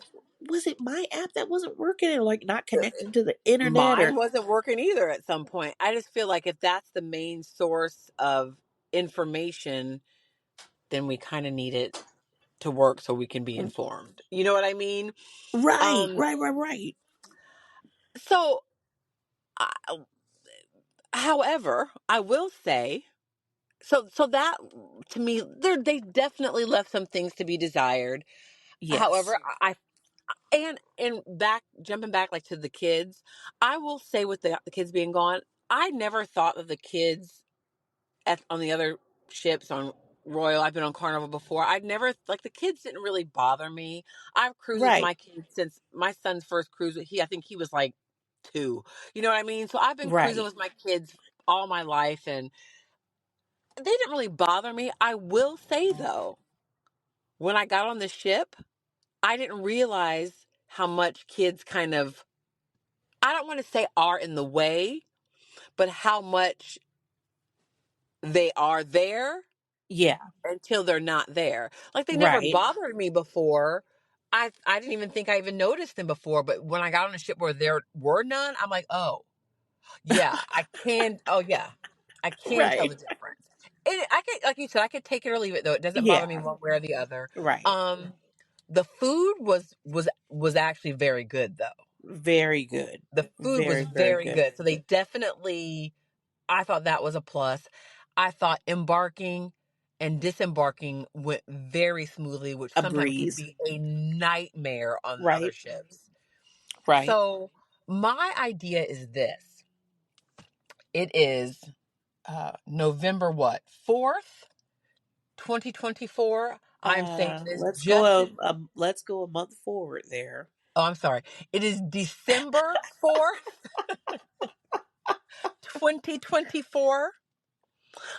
was it? My app that wasn't working, or like not connecting to the internet, mine or wasn't working either at some point. I just feel like if that's the main source of information, then we kind of need it to work so we can be informed. You know what I mean? right, Um, right, right, right. so, I, however, I will say, so that to me, they definitely left some things to be desired. Yes, However, and back jumping back like to the kids, I will say with the kids being gone, I never thought that the kids on the other ships on Royal, I've been on Carnival before. I'd never like the kids didn't really bother me. I've cruised with right, my kids since my son's first cruise. I think he was like 2. You know what I mean? So I've been cruising right. with my kids all my life, and they didn't really bother me. I will say though, when I got on the ship, I didn't realize how much kids kind of, I don't want to say are in the way, but how much they are there Yeah, until they're not there. Like they never right. bothered me before. I didn't even think I even noticed them before, but when I got on a ship where there were none, I'm like, "Oh, yeah, I can oh yeah. I can tell the Right. difference." And I could, like you said, I could take it or leave it though. It doesn't bother me Yeah, one way or the other. right. Um the food was actually very good though. Very good. The food was Very, very very good. good. So they definitely, I thought that was a plus. I thought embarking and disembarking went very smoothly, which A sometimes can breeze. be a nightmare on other Right, ships. right. So, my idea is this. It is November what? 4th, 2024. I'm saying this just Let's go a month forward there. Oh, I'm sorry. It is December 4th, 2024.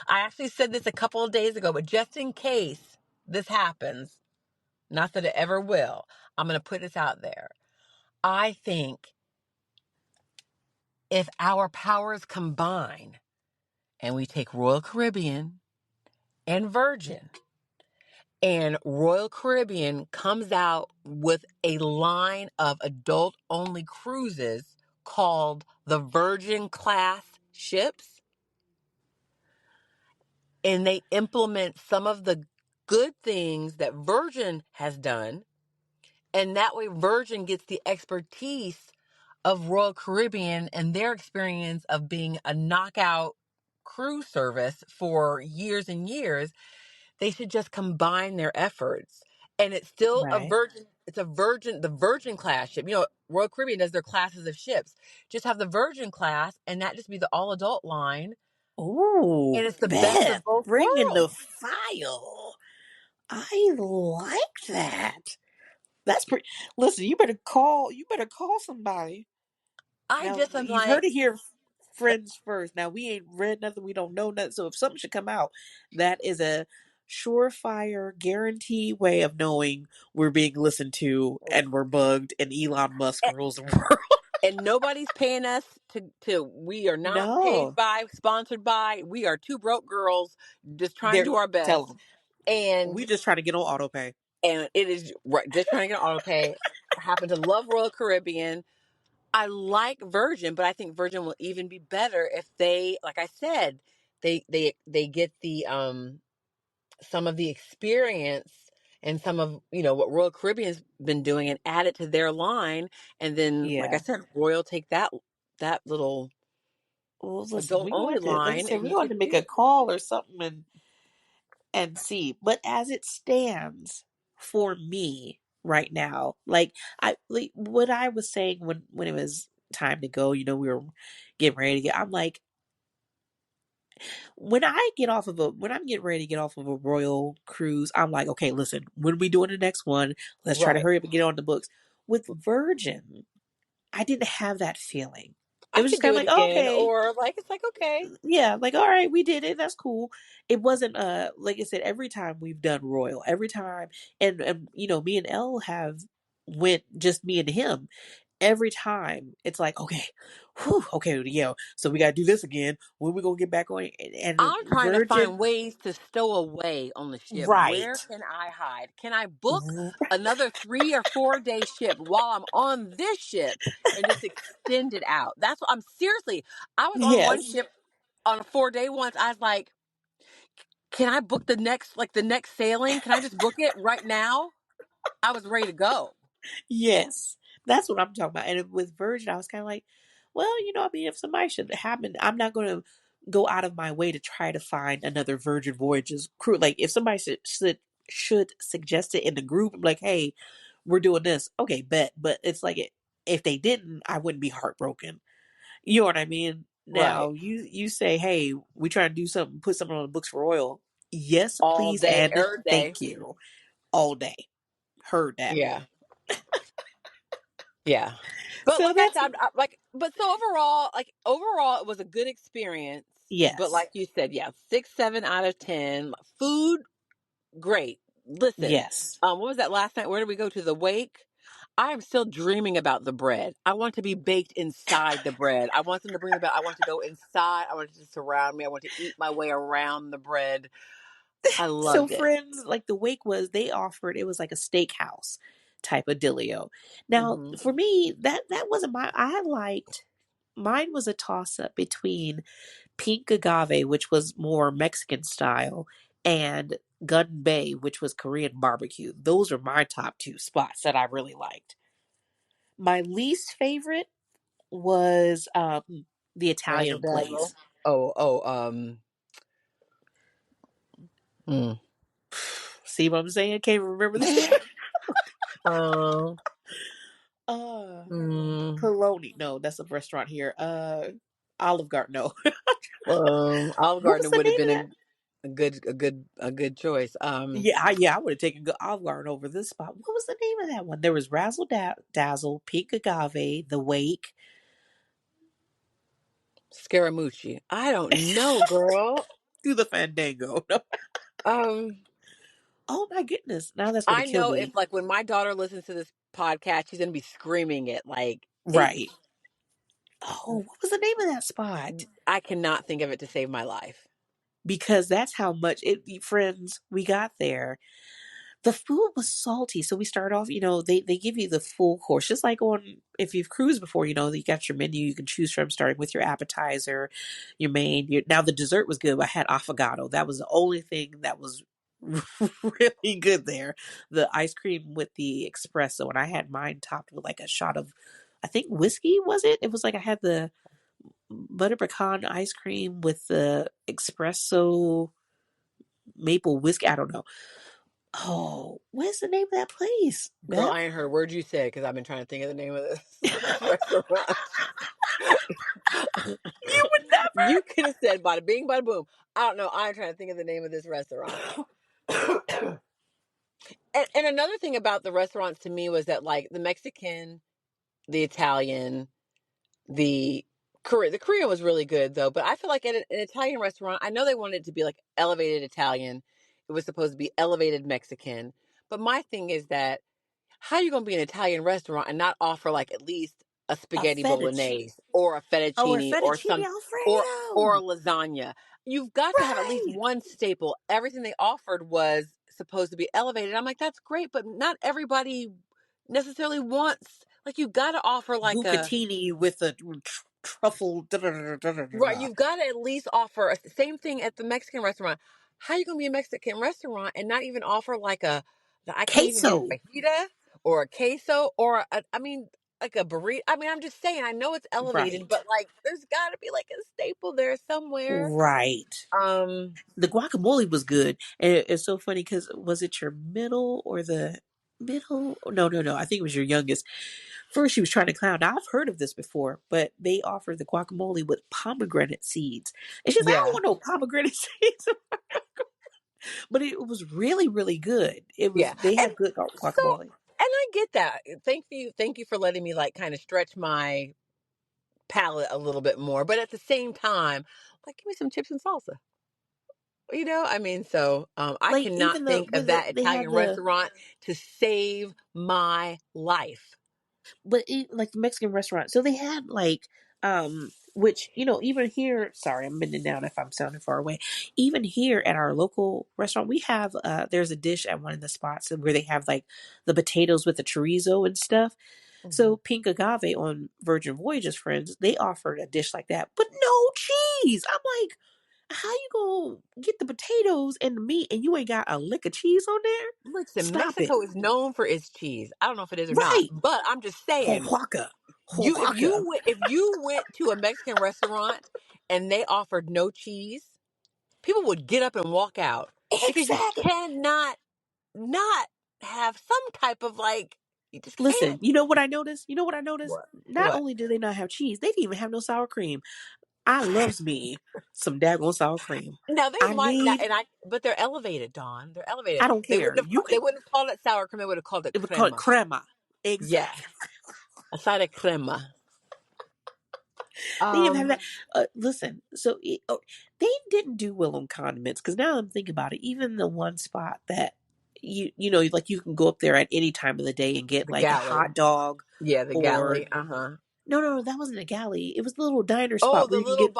I actually said this a couple of days ago, but just in case this happens, not that it ever will, I'm going to put this out there. I think if our powers combine and we take Royal Caribbean and Virgin, and Royal Caribbean comes out with a line of adult only cruises called the Virgin class ships, and they implement some of the good things that Virgin has done. And that way, Virgin gets the expertise of Royal Caribbean and their experience of being a knockout cruise service for years and years. They should just combine their efforts. And it's still a Right. Virgin, the Virgin class ship. Royal Caribbean does their classes of ships. Just have the Virgin class, and that just be the all adult line. Ooh, And it's the best of Beth, both bringing the worlds. file. I like that. That's pretty. Listen, you better call. You better call somebody. I Now just am you've heard like, it here, friends first. Now we ain't read nothing. We don't know nothing. So if something should come out, that is a surefire guarantee way of knowing we're being listened to and we're bugged and Elon Musk rules the world. and nobody's paying us to we are not paid No, by, sponsored by. We are two broke girls just trying to they're do our tell best. them and we just trying to get on auto pay. and it is right, just trying to get on auto pay. I happen to love Royal Caribbean. I like Virgin, but I think Virgin will even be better if they, like I said, they get the some of the experience and some of, what Royal Caribbean's been doing and add it to their line. And then, like I Yeah. said, Royal take that little Well, listen, adult only like I line said, and we're you going get to to make do a it. call or something and see. But as it stands for me right now, like what I was saying when it was time to go, we were getting ready to get. I'm like, when I'm getting ready to get off of a royal cruise, I'm like, okay, listen, when we doing the next one? Let's try to Right. hurry up and get on the books. With Virgin, I didn't have that feeling. It I was could just kind do of it like, oh, again, okay, or like, it's like, okay. yeah, like all right, we did it. That's cool. It wasn't like I said, every time we've done royal, every time, and me and Elle have went just me and him. Every time it's like, okay, whew, okay, so we got to do this again. When we gonna get back on? And I'm trying to Virgin, find ways to stow away on the ship. Where right? can I hide? Can I book another 3 or 4 day ship while I'm on this ship and just extend it out? That's what I'm seriously. I was on one Yes, ship on a 4 day once. I was like, can I book the next sailing? Can I just book it right now? I was ready to go. yes, that's what I'm talking about. And with Virgin, I was kind of like, well, I mean, if somebody should happen, I'm not going to go out of my way to try to find another Virgin Voyages crew. Like, if somebody should suggest it in the group, I'm like, hey, we're doing this. Okay, bet. But it's like, if they didn't, I wouldn't be heartbroken. You know what I mean? Right. Now, you say, hey, we trying to do something, put something on the books for Royal. Yes, All please, day, and every day. thank you. All day. Heard that. Yeah. Yeah. But So like I that's, said, but so overall, it was a good experience. But yes. like you said, yeah, 6, 7 out of 10. Food, great. Listen, Yes. what was that last night? Where did we go to the wake? I am still dreaming about the bread. I want to be baked inside the bread. I want them to bring the bread. I want to go inside. I want it to surround me. I want to eat my way around the bread. I So loved it. friends, like the wake they offered, it was like a steakhouse type of dealio. Now, Hmm. for me, that wasn't mine was a toss up between pink agave, which was more Mexican style, and Gun Bay, which was Korean barbecue. Those are my top two spots that I really liked. My least favorite was the Razzle Italian dazzle. place. Oh. Mm. See what I'm saying? Can't remember the Oh. uh Mm. Poloni. No, that's a restaurant here. Olive Garden. No. Olive What was Garden the would have name been of that? a good choice. Yeah, I would have taken Olive Garden over this spot. What was the name of that one? There was Razzle Dazzle, Pink Agave, The Wake, Scaramucci. I don't know, girl. through the Fandango. Um, Oh my goodness! Now that's gonna I kill know if me. like when my daughter listens to this podcast, she's gonna be screaming it. Like Right. it's. Oh, what was the name of that spot? I cannot think of it to save my life. Because that's how much friends, we got there. The food was salty. So we start off, they give you the full course, just like on, if you've cruised before, you got your menu you can choose from, starting with your appetizer, your main. Now the dessert was good. I had affogato. That was the only thing that was really good there. The ice cream with the espresso, and I had mine topped with like a shot of, I think whiskey was it? It was like I had the butter pecan ice cream with the espresso maple whiskey. I don't know. Oh, what's the name of that place, Girl, Beth? I ain't heard a word you said because I've been trying to think of the name of this restaurant. You would You could have said bada bing, bada boom. I don't know. I'm trying to think of the name of this restaurant. never. And another thing about the restaurants to me was that like the Mexican, the Italian, the Korean. The Korean was really good though, but I feel like at an Italian restaurant, I know they wanted it to be like elevated Italian. It was supposed to be elevated Mexican. But my thing is that how are you going to be an Italian restaurant and not offer like at least a A spaghetti fettuccine. bolognese or a Oh, a fettuccine or fettuccine some or a Alfredo. lasagna? You've got to have at least Right. one staple. Everything they offered was supposed to be elevated. I'm like, that's great, but not everybody necessarily wants like you got to offer like a Bucatini with a truffle. Da, da, da, da, da, da, right. da. You've got to at least offer same thing at the Mexican restaurant. How you gonna be a Mexican restaurant and not even offer like a I can't even get a Queso. fajita or a queso or I mean, like a burrito. I mean, I'm just saying. I know it's elevated, Right. but like, there's got to be like a staple there somewhere. Right. Um, The guacamole was good. And it's so funny because was it your middle or the middle? No, no, no. I think it was your youngest. First, she was trying to clown. Now, I've heard of this before, but they offered the guacamole with pomegranate seeds. And she's like, I don't yeah, want no pomegranate seeds. But it was really, really good. yeah, They and had good so guacamole. I get that. Thank you for letting me like kind of stretch my palate a little bit more. But at the same time, like, give me some chips and salsa. I mean, so I Like cannot even think of that they had Italian restaurant to save my life. like the Mexican restaurant. So they had like which even here, sorry, I'm bending down if I'm sounding far away. Even here at our local restaurant, we have there's a dish at one of the spots where they have like the potatoes with the chorizo and stuff. Hmm. So Pink Agave on Virgin Voyages Friends, they offered a dish like that, but no cheese. I'm like, how you gonna get the potatoes and the meat and you ain't got a lick of cheese on there? Listen, Stop it. Mexico is known for its cheese. I don't know if it is or not, Right. but I'm just saying, Oaxaca. Oaxaca. if you went to a Mexican restaurant and they offered no cheese, people would get up and walk out because you Exactly. cannot not have some type of like you just Listen, can't. you know what I noticed? You know what I noticed? What? Not What? only do they not have cheese, they didn't even have no sour cream. I loves me some daggone sour cream. Now they I might not, need, but they're elevated, Dawn. They're elevated. I don't care. You They could, wouldn't have called it sour cream. They would have called it it would call it crema. crema. Yeah, Exactly. a side of crema. They didn't have Um, that. Listen, so they didn't do well on condiments because now I'm thinking about it. Even the one spot that like you can go up there at any time of the day and get the like a galley. hot dog, Yeah, the or galley. Uh huh. no, that wasn't a galley. It was the little diner Oh, spot where the you can little get,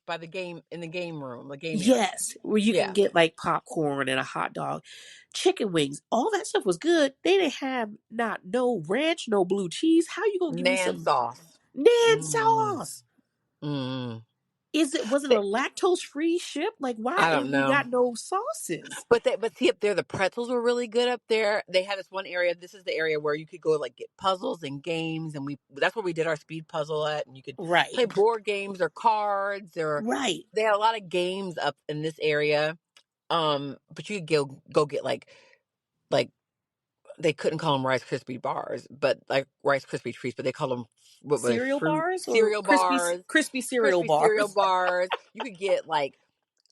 by the game in the game room, the game area. yes, where you can Yeah, get like popcorn and a hot dog, chicken wings. All that stuff was good. They didn't have not no ranch, no blue cheese. How you gonna give me Nan some sauce. Nan Mm, sauce? mm. Was it a lactose free ship? Like why I don't we know. got no sauces? But see up there, the pretzels were really good up there. They had this one area. This is the area where you could go like get puzzles and games, and that's where we did our speed puzzle at. And you could Right. play board games or cards, or Right. they had a lot of games up in this area. But you could go get like they couldn't call them Rice Krispie bars, but like Rice Krispie treats, but they call them what were they, Cereal fruit bars or cereal bars, crispy cereal crispy cereal bars? bars. You could get like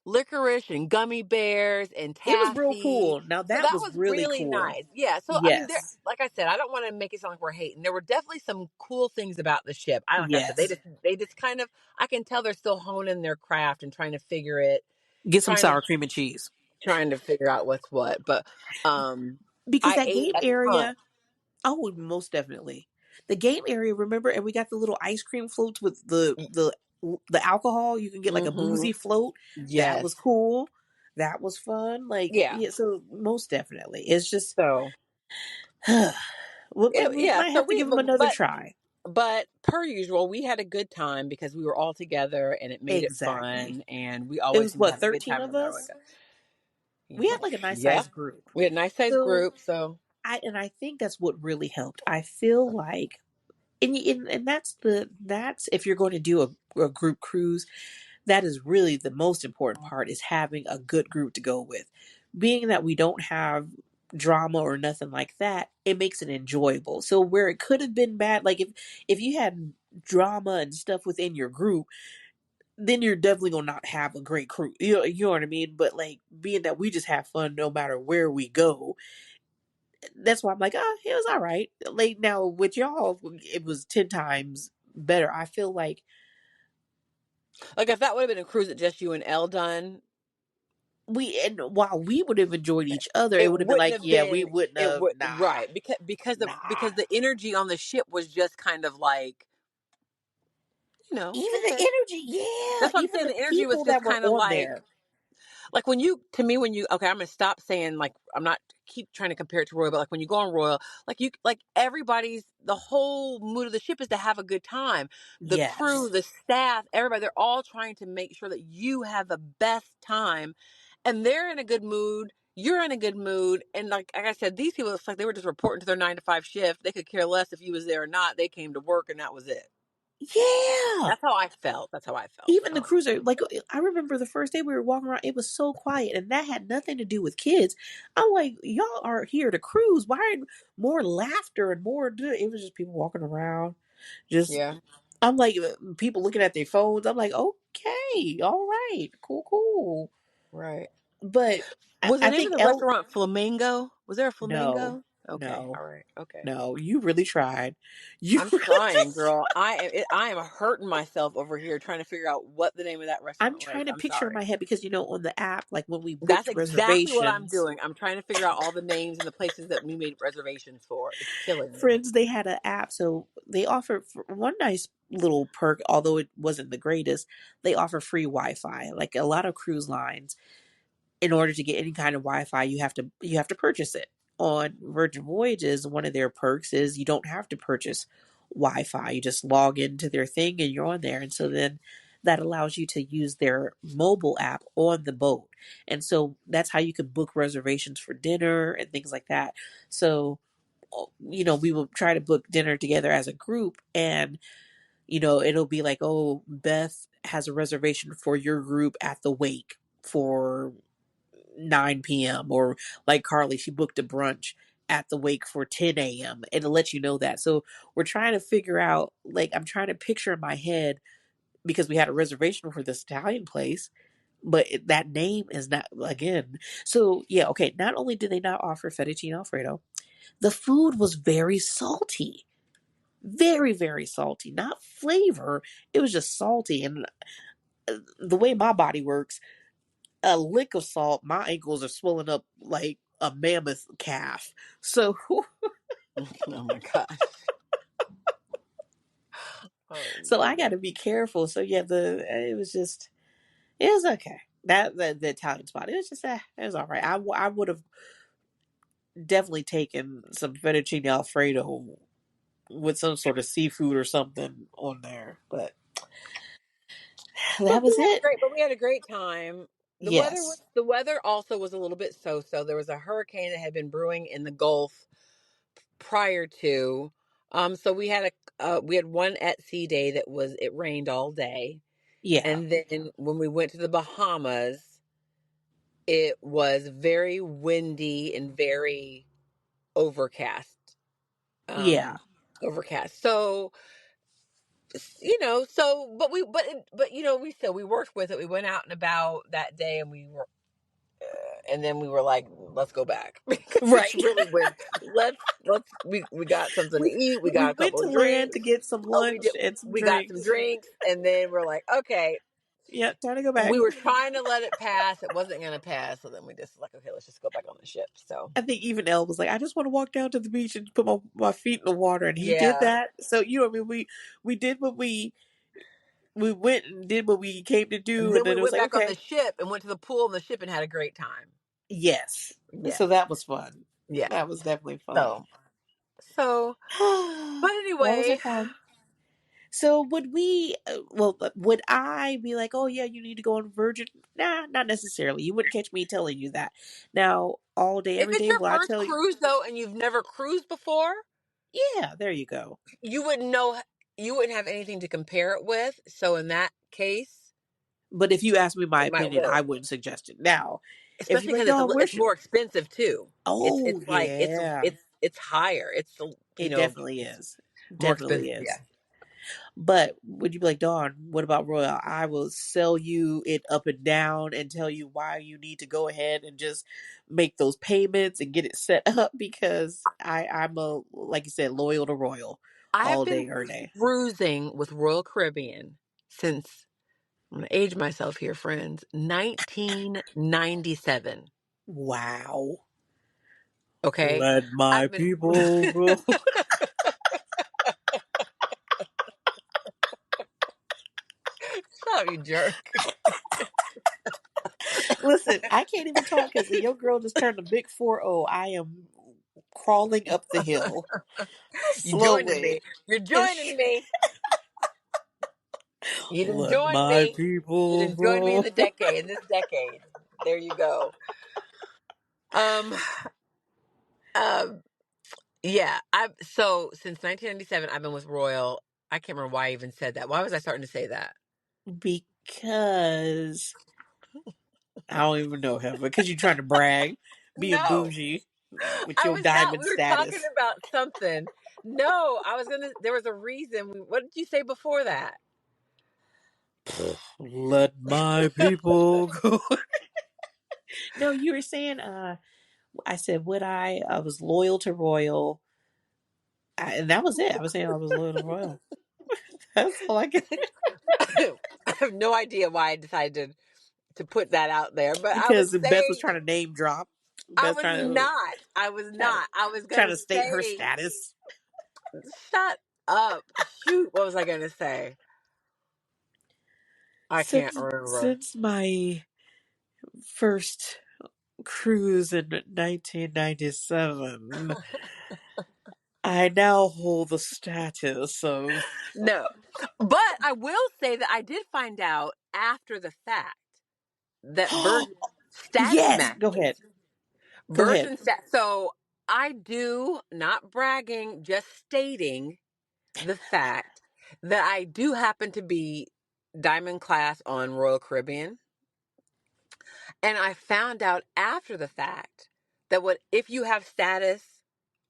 licorice and gummy bears and It was real taffy. cool. Now So that that was was really really cool. nice. Yeah. So I mean, Yes. like I said, I don't want to make it sound like we're hating. There were definitely some cool things about the ship. Like I said, Yes. they just kind of I can tell they're still honing their craft and trying to figure it, Get some trying to sour cream and cheese. trying to figure out what's what. But Because I that ate game a ton. area, oh, most definitely. The game area, remember, and we got the little ice cream floats with the alcohol. You can get like a Mm-hmm. boozy float. That Yes. was cool. That was fun. Like, Yeah. yeah, so most definitely. It's just So we yeah. might So have to give them another try. but per usual, we had a good time because we were all together and it made it Exactly. fun. And we It always was seem to what, have a good 13 time of no matter what. us? We had like a nice Yeah, sized group. we had a nice sized So group. So I think that's what really helped. I feel like and that's if you're going to do a group cruise, that is really the most important part is having a good group to go with. Being that we don't have drama or nothing like that, it makes it enjoyable. So where it could have been bad, like if you had drama and stuff within your group, then you're definitely gonna not have a great crew. You know what I mean? But like being that we just have fun no matter where we go, that's why I'm like, oh, it was all right. Like now with y'all, it was 10 times better. I feel like like if that would have been a cruise that just you and Elle done, and while we would have enjoyed each other, it it would have been wouldn't like, have yeah, we been wouldn't it have, would nah, right nah. because the energy on the ship was just kind of like Even the okay. energy, yeah, That's what I'm even saying. the The energy was people just that were kind of on there, like when you to me when you okay, I'm gonna stop saying like I'm not keep trying to compare it to Royal, but like when you go on Royal, like everybody's the whole mood of the ship is to have a good time. The crew, yes, the staff, everybody, they're all trying to make sure that you have the best time and they're in a good mood you're in a good mood. And like I said, these people, it's like they were just reporting to their 9 to 5 shift. They could care less if you was there or not. They came to work and that was it. Yeah. That's how I felt. That's how I felt. Even the So cruiser, like I remember the first day we were walking around, it was so quiet, and that had nothing to do with kids. I'm like, y'all are here to cruise. Why aren't more laughter and more? It was just people walking around. Just, yeah, I'm like, people looking at their phones. I'm like, okay, all right, cool, cool. right. But Was the I name of think the restaurant Flamingo? Was there a no, Flamingo? Okay, no, all right, okay. no. You really tried. You I'm really trying, just. girl. I am hurting myself over here trying to figure out what the name of that I'm restaurant was. trying to I'm picture in sorry. my head because on the app, like when we That's booked exactly what I'm reservations. doing. I'm trying to figure out all the names and the places that we made reservations for. It's killing me. Friends, they had an app, so they offered one nice little perk, although it wasn't the greatest. They offer free Wi-Fi. Like a lot of cruise lines, in order to get any kind of Wi-Fi, you have to purchase it. On Virgin Voyages, one of their perks is you don't have to purchase Wi-Fi. You just log into their thing and you're on there. And so then that allows you to use their mobile app on the boat. And so that's how you can book reservations for dinner and things like that. So we will try to book dinner together as a group, and it'll be like, oh, Beth has a reservation for your group at the wake for 9 p.m., or like Carly, she booked a brunch at the wake for 10 a.m., and it'll let you know that. So we're trying to figure out, like, I'm trying to picture in my head, because we had a reservation for this Italian place, but that name is not, again. So yeah, okay, not only did they not offer fettuccine alfredo, the food was very salty. Very, very salty. Not flavor. It was just salty. And the way my body works, a lick of salt, my ankles are swelling up like a mammoth calf. So Oh my gosh. Oh so I got goodness. to be careful. So yeah, it was okay. That the Italian spot, it was just it was all right. I would have definitely taken some fettuccine alfredo with some sort of seafood or something on there, but that But we was had a it. great but we had a great time. Yes. The weather also was a little bit so. There was a hurricane that had been brewing in the Gulf prior to. So we had one at sea day that was it rained all day. Yeah. And then when we went to the Bahamas, it was very windy and very overcast. Yeah. Um Overcast. So we still we worked with it. We went out and about that day, and and then we were like, let's go back because Right. it's really when we got something to we eat. We we got a went couple to of land drinks. to get some Oh, we did. lunch and some We got some drinks. drinks, and then we're like, okay. Yeah, time to go back. We were trying to let it pass. It wasn't going to pass, so then we just like, okay, let's just go back on the ship. So I think even Elle was like, I just want to walk down to the beach and put my feet in the water, and he did yeah. that. So I mean, we did what we went and did what we came to do, And and then we then it was went like, back on the okay, ship and went to the pool on the ship and had a great time. yes. Yeah, So that was fun. yeah. That was definitely fun. So so, but That was our anyway, time. So would we? Well, would I be like, oh yeah, you need to go on Virgin? Nah, not necessarily. You wouldn't catch me telling you that. Now, all day, if every it's day, your will I first tell you? cruise though, and you've never cruised before, Yeah, there you go. you wouldn't know. You wouldn't have anything to compare it with. So in that case, But if you ask me my it might opinion, I work. wouldn't suggest it. Now, if you're Especially like, because Dawn, where it's should? more expensive too. Oh It's like yeah, it's higher. It's it definitely is. more Definitely expensive. is. Yeah. But would you be like, Dawn, what about Royal? I will sell you it up and down and tell you why you need to go ahead and just make those payments and get it set up, because I'm like you said, loyal to Royal I've all been day, every day. cruising with Royal Caribbean since I'm gonna age myself here, friends. 1997. Wow. Okay, Let my I've been. people go. Stop, you jerk. Listen, I can't even talk because your girl just turned a big 4-0. I am crawling up the hill You joining slowly. me. You're joining me. You didn't Let join my me. You people didn't join me in go. the decade. In this decade. There you go. Um, um, yeah. So since 1997, I've been with Royal. I can't remember why I even said that. Why was I starting to say that? Because I don't even know him. Because you're trying to brag, being No, bougie with I your was not. diamond We were talking status. about something. No, I was gonna. There was a reason. What did you say before that? Let my people go. No, you were saying. I said would I was loyal to Royal, and that was it. I was saying I was loyal to Royal. That's all I can. I have no idea why I decided to put that out there, but I was Because Beth was trying saying to name drop. I Beth was trying to not. I was trying to, not. I was trying gonna to state her say, status. shut up. Shoot, what was I gonna say? I can't remember. Since my first cruise in 1997, I now hold the status of. No. But I will say that I did find out after the fact that Virgin status Yes, go ahead. matches. Go ahead. So I do, not bragging, just stating the fact that I do happen to be Diamond class on Royal Caribbean. And I found out after the fact that what if you have status,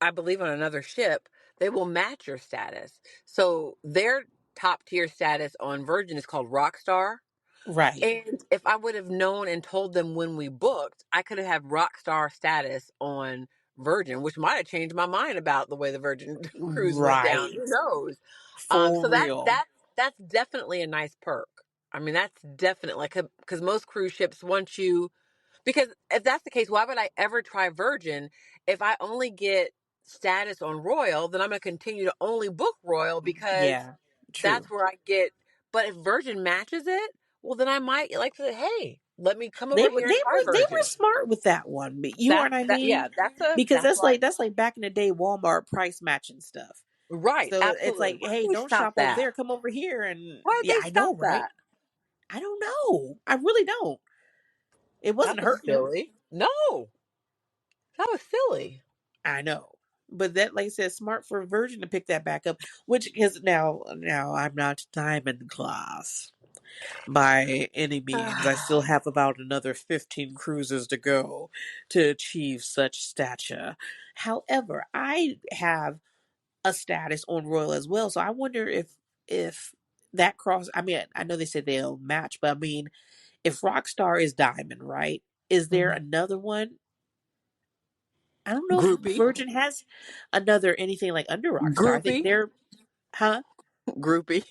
I believe on another ship, they will match your status. So their top tier status on Virgin is called Rockstar. Right. And if I would have known and told them when we booked, I could have had Rockstar status on Virgin, which might have changed my mind about the way the Virgin cruise went down. Right. Who knows? For So real. that's definitely a nice perk. I mean, that's definitely because most cruise ships want you. Because if that's the case, why would I ever try Virgin if I only get status on Royal? Then I'm going to continue to only book Royal because Yeah. that's True. where I get. But if Virgin matches it, well, then I might like to say, hey, let me come They over were here and try they were Virgin. smart with that one. But you know what I mean? Yeah, Because that's why. that's like back in the day Walmart price matching stuff. Right, So it's absolutely. like, Why hey, did they don't stop shop over that? there, come over here. And Why yeah, did they I stop know, right? that? I don't know. I really don't. It That wasn't was hurting them. silly. No, that was silly. I know. But that, like I said, smart for Virgin to pick that back up, which is now I'm not diamond class by any means. I still have about another 15 cruises to go to achieve such stature. However, I have a status on Royal as well, so I wonder if that cross. I mean, I know they said they'll match, but I mean, if Rockstar is diamond, right? Is there Mhm. another one? I don't know if Groupie, Virgin has another anything like under Rockstar. I think groupie, they're, huh? groupie.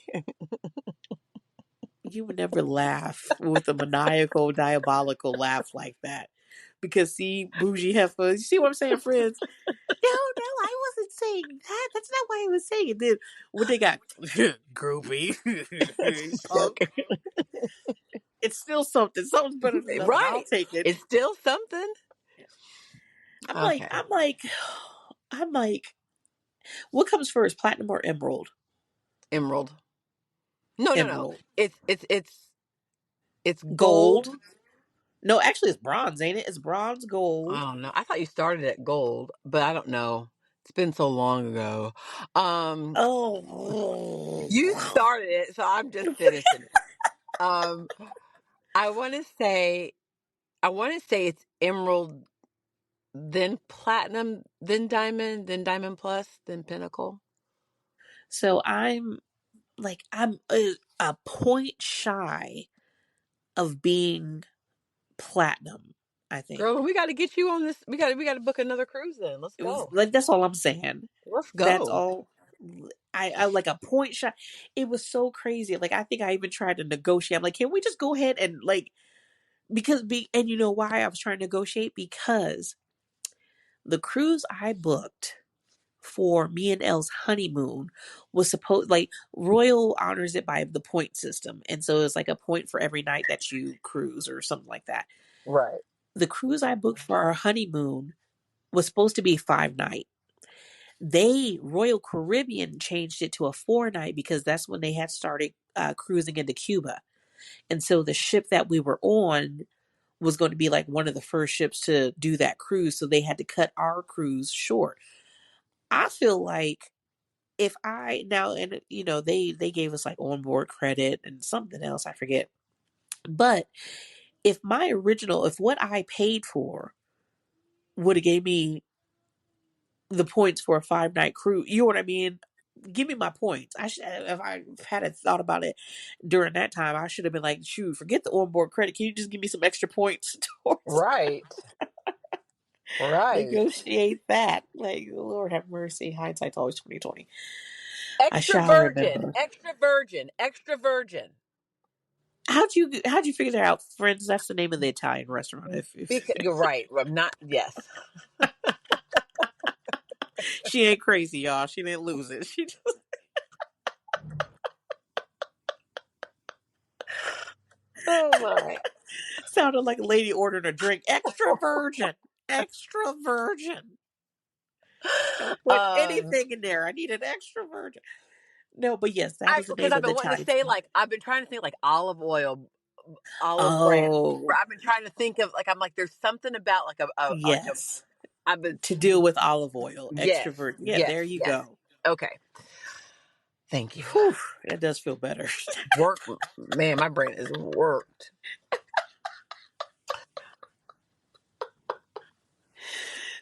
You would never laugh with a maniacal, diabolical laugh like that. Because see, bougie heifer, you see what I'm saying, friends? No, no, I wasn't saying that. That's not why I was saying it. Then what they got? Groupie, Just punk. joking. It's still something. Something's better than nothing. I'll Right. take it. It's still something. I'm like, Okay. I'm like, I'm like, what comes first, platinum or emerald? Emerald. No, no, no. Emerald. It's Gold. gold. No, actually, it's bronze, ain't it? It's bronze, I gold. don't know. I thought you started at gold, but I don't know. It's been so long ago. Oh, You started it, so I'm just finishing it. Um, I want to say, I want to say it's emerald, then platinum, then diamond plus, then pinnacle. so I'm a point shy of being platinum. I think. Girl, we got to get you on this. We got to book another cruise then. Let's It was go. like that's all I'm saying. Let's That's go. all. I like a point shy. It was so crazy. Like I think I even tried to negotiate. I'm like, can we just go ahead and like and you know why I was trying to negotiate because the cruise I booked for me and Elle's honeymoon was supposed like Royal honors it by the point system, and so it's like a point for every night that you cruise or something like that. Right. The cruise I booked for our honeymoon was supposed to be 5 night. They Royal Caribbean changed it to a 4 night because that's when they had started cruising into Cuba, and so the ship that we were on was going to be like one of the first ships to do that cruise, so they had to cut our cruise short. I feel like if I now, and they gave us like onboard credit and something else, I forget. But if what I paid for would have gave me the points for a 5 night cruise, you know what I mean? Give me my points. I should, if I had a thought about it during that time, I should have been like, shoot, forget the onboard credit. Can you just give me some extra points towards Right. Right. negotiate that? Like, Lord have mercy. Hindsight's always 2020. I Extra shall virgin, remember. extra virgin, extra virgin. How'd you figure that out, friends? That's the name of the Italian restaurant. If Because you're right. I'm not. Yes. she ain't crazy, y'all. She didn't lose it. She just Oh my. sounded like a lady ordering a drink. Extra virgin. Extra virgin. Don't put Um, anything in there. I need an extra virgin. No, but yes, that I is the because name I've of the been wanting to Italian say spot. like I've been trying to think like olive oil, olive branch. Oh, I've been trying to think of like I'm like there's something about like a yes. I've been To deal with olive oil. yes Extra virgin. Yeah, yes there you yes. go. Okay. Thank you. Whew, that does feel better. Work, man. My brain is worked.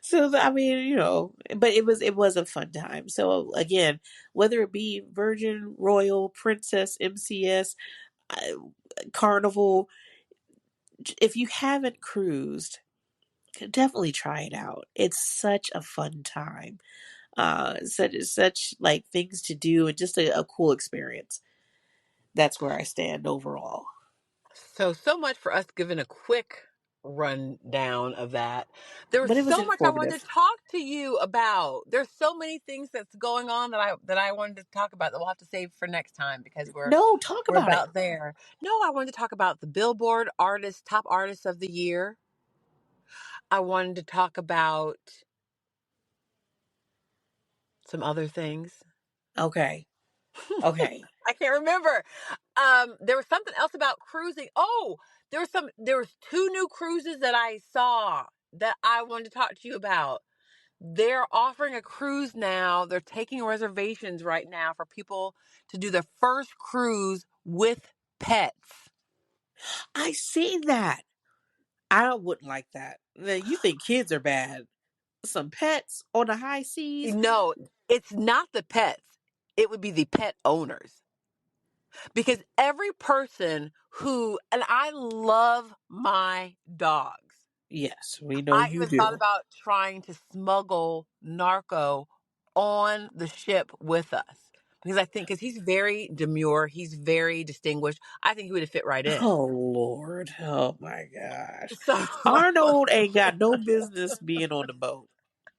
So I mean, but it was a fun time. So again, whether it be Virgin, Royal, Princess, MCS, uh, Carnival, if you haven't cruised, definitely try it out. It's such a fun time. Such like things to do and just a cool experience. That's where I stand overall. So much for us giving a quick rundown of that. There was But it was so much I wanted informative. to talk to you about. There's so many things that's going on that I wanted to talk about that we'll have to save for next time because No, talk we're about it. about there. No, I wanted to talk about the Billboard top artists of the year. I wanted to talk about some other things. Okay. Okay. I can't remember. There was something else about cruising. Oh, there was two new cruises that I saw that I wanted to talk to you about. They're offering a cruise now. They're taking reservations right now for people to do their first cruise with pets. I seen that. I wouldn't like that. Now, you think kids are bad. Some pets on the high seas? No, it's not the pets. It would be the pet owners. Because every person and I love my dogs. Yes, we know I you even thought do. about trying to smuggle Narco on the ship with us because because he's very demure, he's very distinguished. I think he would have fit right in. Oh Lord. Oh my gosh. So Arnold ain't got no business being on the boat.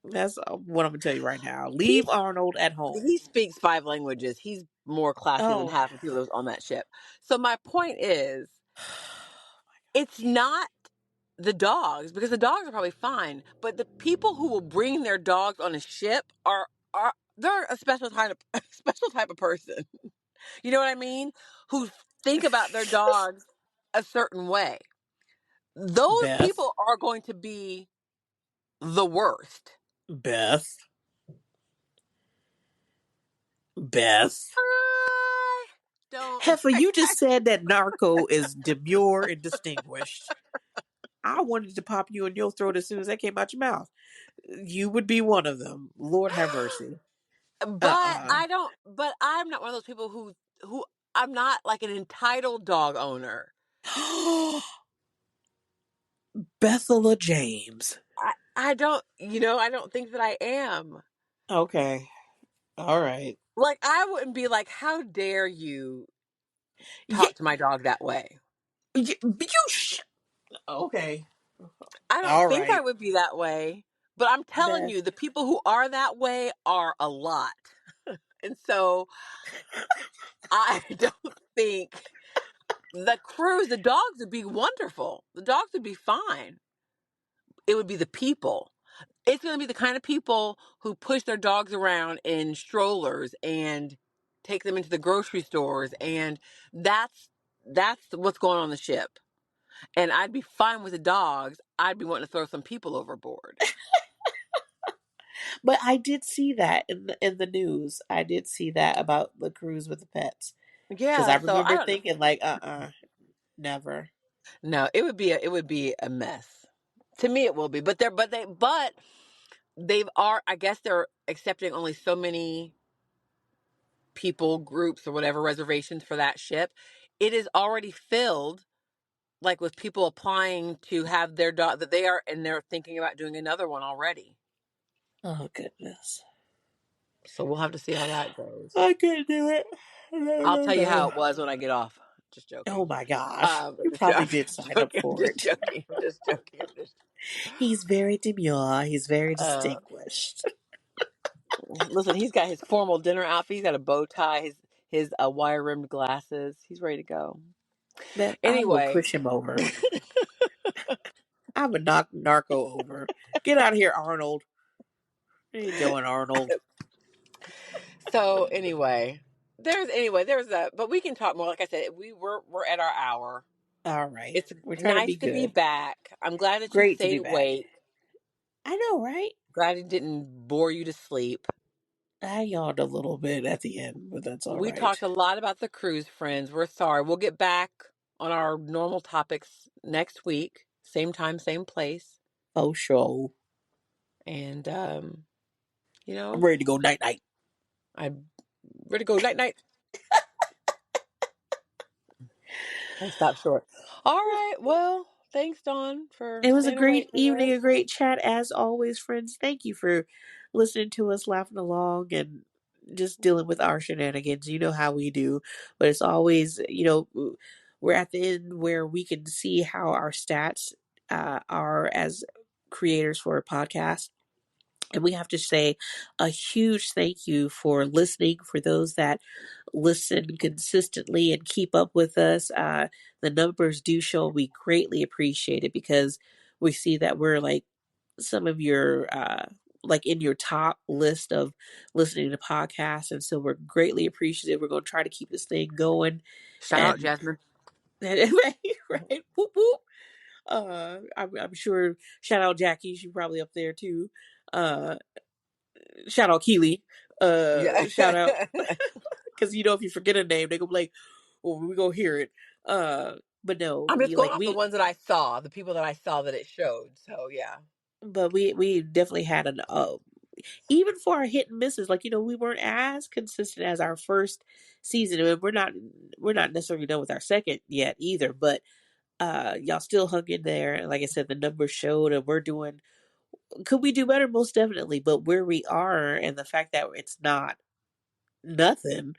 That's what I'm gonna tell you right now. Leave he's Arnold at home. he speaks 5 languages. He's more classy than Oh. half the people that was on that ship. So my point is, it's not the dogs because the dogs are probably fine, but the people who will bring their dogs on a ship are they're a special type of special type of person. You know what I mean? Who think about their dogs a certain way. Those Beth. people are going to be the worst. Beth. Beth. I don't. Heifer, you just said that Narco is demure and distinguished. I wanted to pop you in your throat as soon as that came out your mouth. You would be one of them. Lord have mercy. But Uh I don't. But I'm not one of those people who I'm not like an entitled dog owner. uh Bethela James. I don't. I don't think that I am. Okay. All right. Like I wouldn't be like, how dare you Yeah, talk to my dog that way? okay. I don't All think I right. would be that way. But I'm telling Beth. you, the people who are that way are a lot. And so I don't think the dogs would be wonderful. The dogs would be fine. It would be the people. It's going to be the kind of people who push their dogs around in strollers and take them into the grocery stores. And that's what's going on the ship. And I'd be fine with the dogs. I'd be wanting to throw some people overboard. But I did see that in the news. I did see that about the cruise with the pets. Because I Yeah, so I remember don't know. thinking like, never. No, it would be a mess. To me it will be. But they've are I guess they're accepting only so many people, groups or whatever reservations for that ship. It is already filled, like with people applying to have their dog that they are, and they're thinking about doing another one already. Oh goodness. So we'll have to see how that goes. I couldn't do it. No, I'll no, tell you how no. it was when I get off. Just Oh joking. my gosh. You I'm probably just did sign up joking. I'm for just it. joking. I'm just joking. I'm just. He's very demure. He's very Uh, distinguished. listen, he's got his formal dinner outfit. He's got a bow tie. His wire rimmed glasses. He's ready to go. Man, I will Anyway, push him over. I would knock Narco over. Get out of here, Arnold. What are you doing, Arnold? there's that. But we can talk more. Like I said, we're at our hour. All right. It's We're trying to nice be to be good. back. I'm glad that you Great to be stayed back. awake. I know, right? Glad it didn't bore you to sleep. I yawned a little bit at the end, but that's all We right. talked a lot about the cruise, friends. We're sorry. We'll get back on our normal topics next week. Same time, same place. Oh, sure. And, you I'm know, ready to go night night. I'm ready to go night night. I stop short. All right. Well, thanks, Dawn, for It was a staying awake great with evening, us. a great chat as always, friends. Thank you for listening to us, laughing along, and just dealing with our shenanigans. You know how we do, but it's always, we're at the end where we can see how our stats are as creators for a podcast. And we have to say a huge thank you for listening, for those that listen consistently and keep up with us. The numbers do show. We greatly appreciate it because we see that we're like some of your, like in your top list of listening to podcasts. And so we're greatly appreciative. We're going to try to keep this thing going. Shout out, And, Jasmine. right, right. Whoop, whoop. I'm sure, shout out Jackie. She's probably up there too. Uh, Shout out Keely. Yeah. Shout out because if you forget a name, they go be like, "Oh, we gonna hear it." But no, I'm just we going like off the we, ones that I saw, the people that I saw that it showed. So, yeah. but we definitely had an even for our hit and misses. Like we weren't as consistent as our first season. I mean, we're not necessarily done with our second yet either. But y'all still hung in there. And like I said, the numbers showed, and we're doing. Could we do better? Most definitely. But where we are, and the fact that it's not nothing,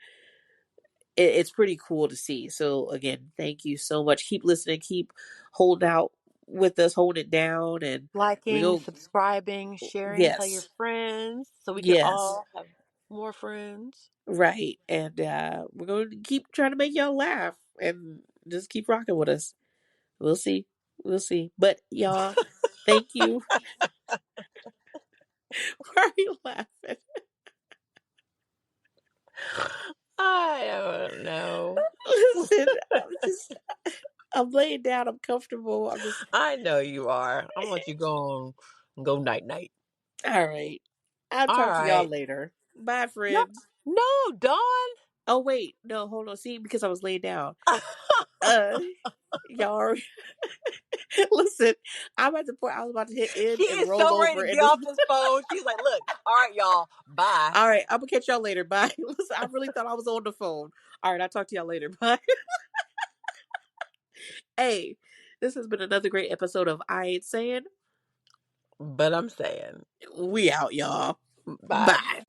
it's pretty cool to see. So again, thank you so much. Keep listening, keep holding out with us, holding it down, and we Liking, go. subscribing, sharing, tell your Yes, friends so we can yes, all have more friends. right. And we're going to keep trying to make y'all laugh and just keep rocking with us. We'll see, we'll see. But y'all, thank you. Why are you laughing? I don't know. Listen, I'm laying down. I'm comfortable. I'm just I know you are. I'm gonna let you go night night. all right. I'll All talk to y'all right. later. Bye, No, friends. no, Dawn. Oh wait, no, hold on. See, because I was laying down. Uh, y'all are, listen. I'm at the point I was about to hit She end and is roll so ready over, to and get this. off this phone. She's like, "Look, all right, y'all, bye." All right, I'm gonna catch y'all later. Bye. Listen, I really thought I was on the phone. All right, I'll talk to y'all later. Bye. Hey, this has been another great episode of I Ain't Saying. But I'm saying, We out, y'all. bye. Bye.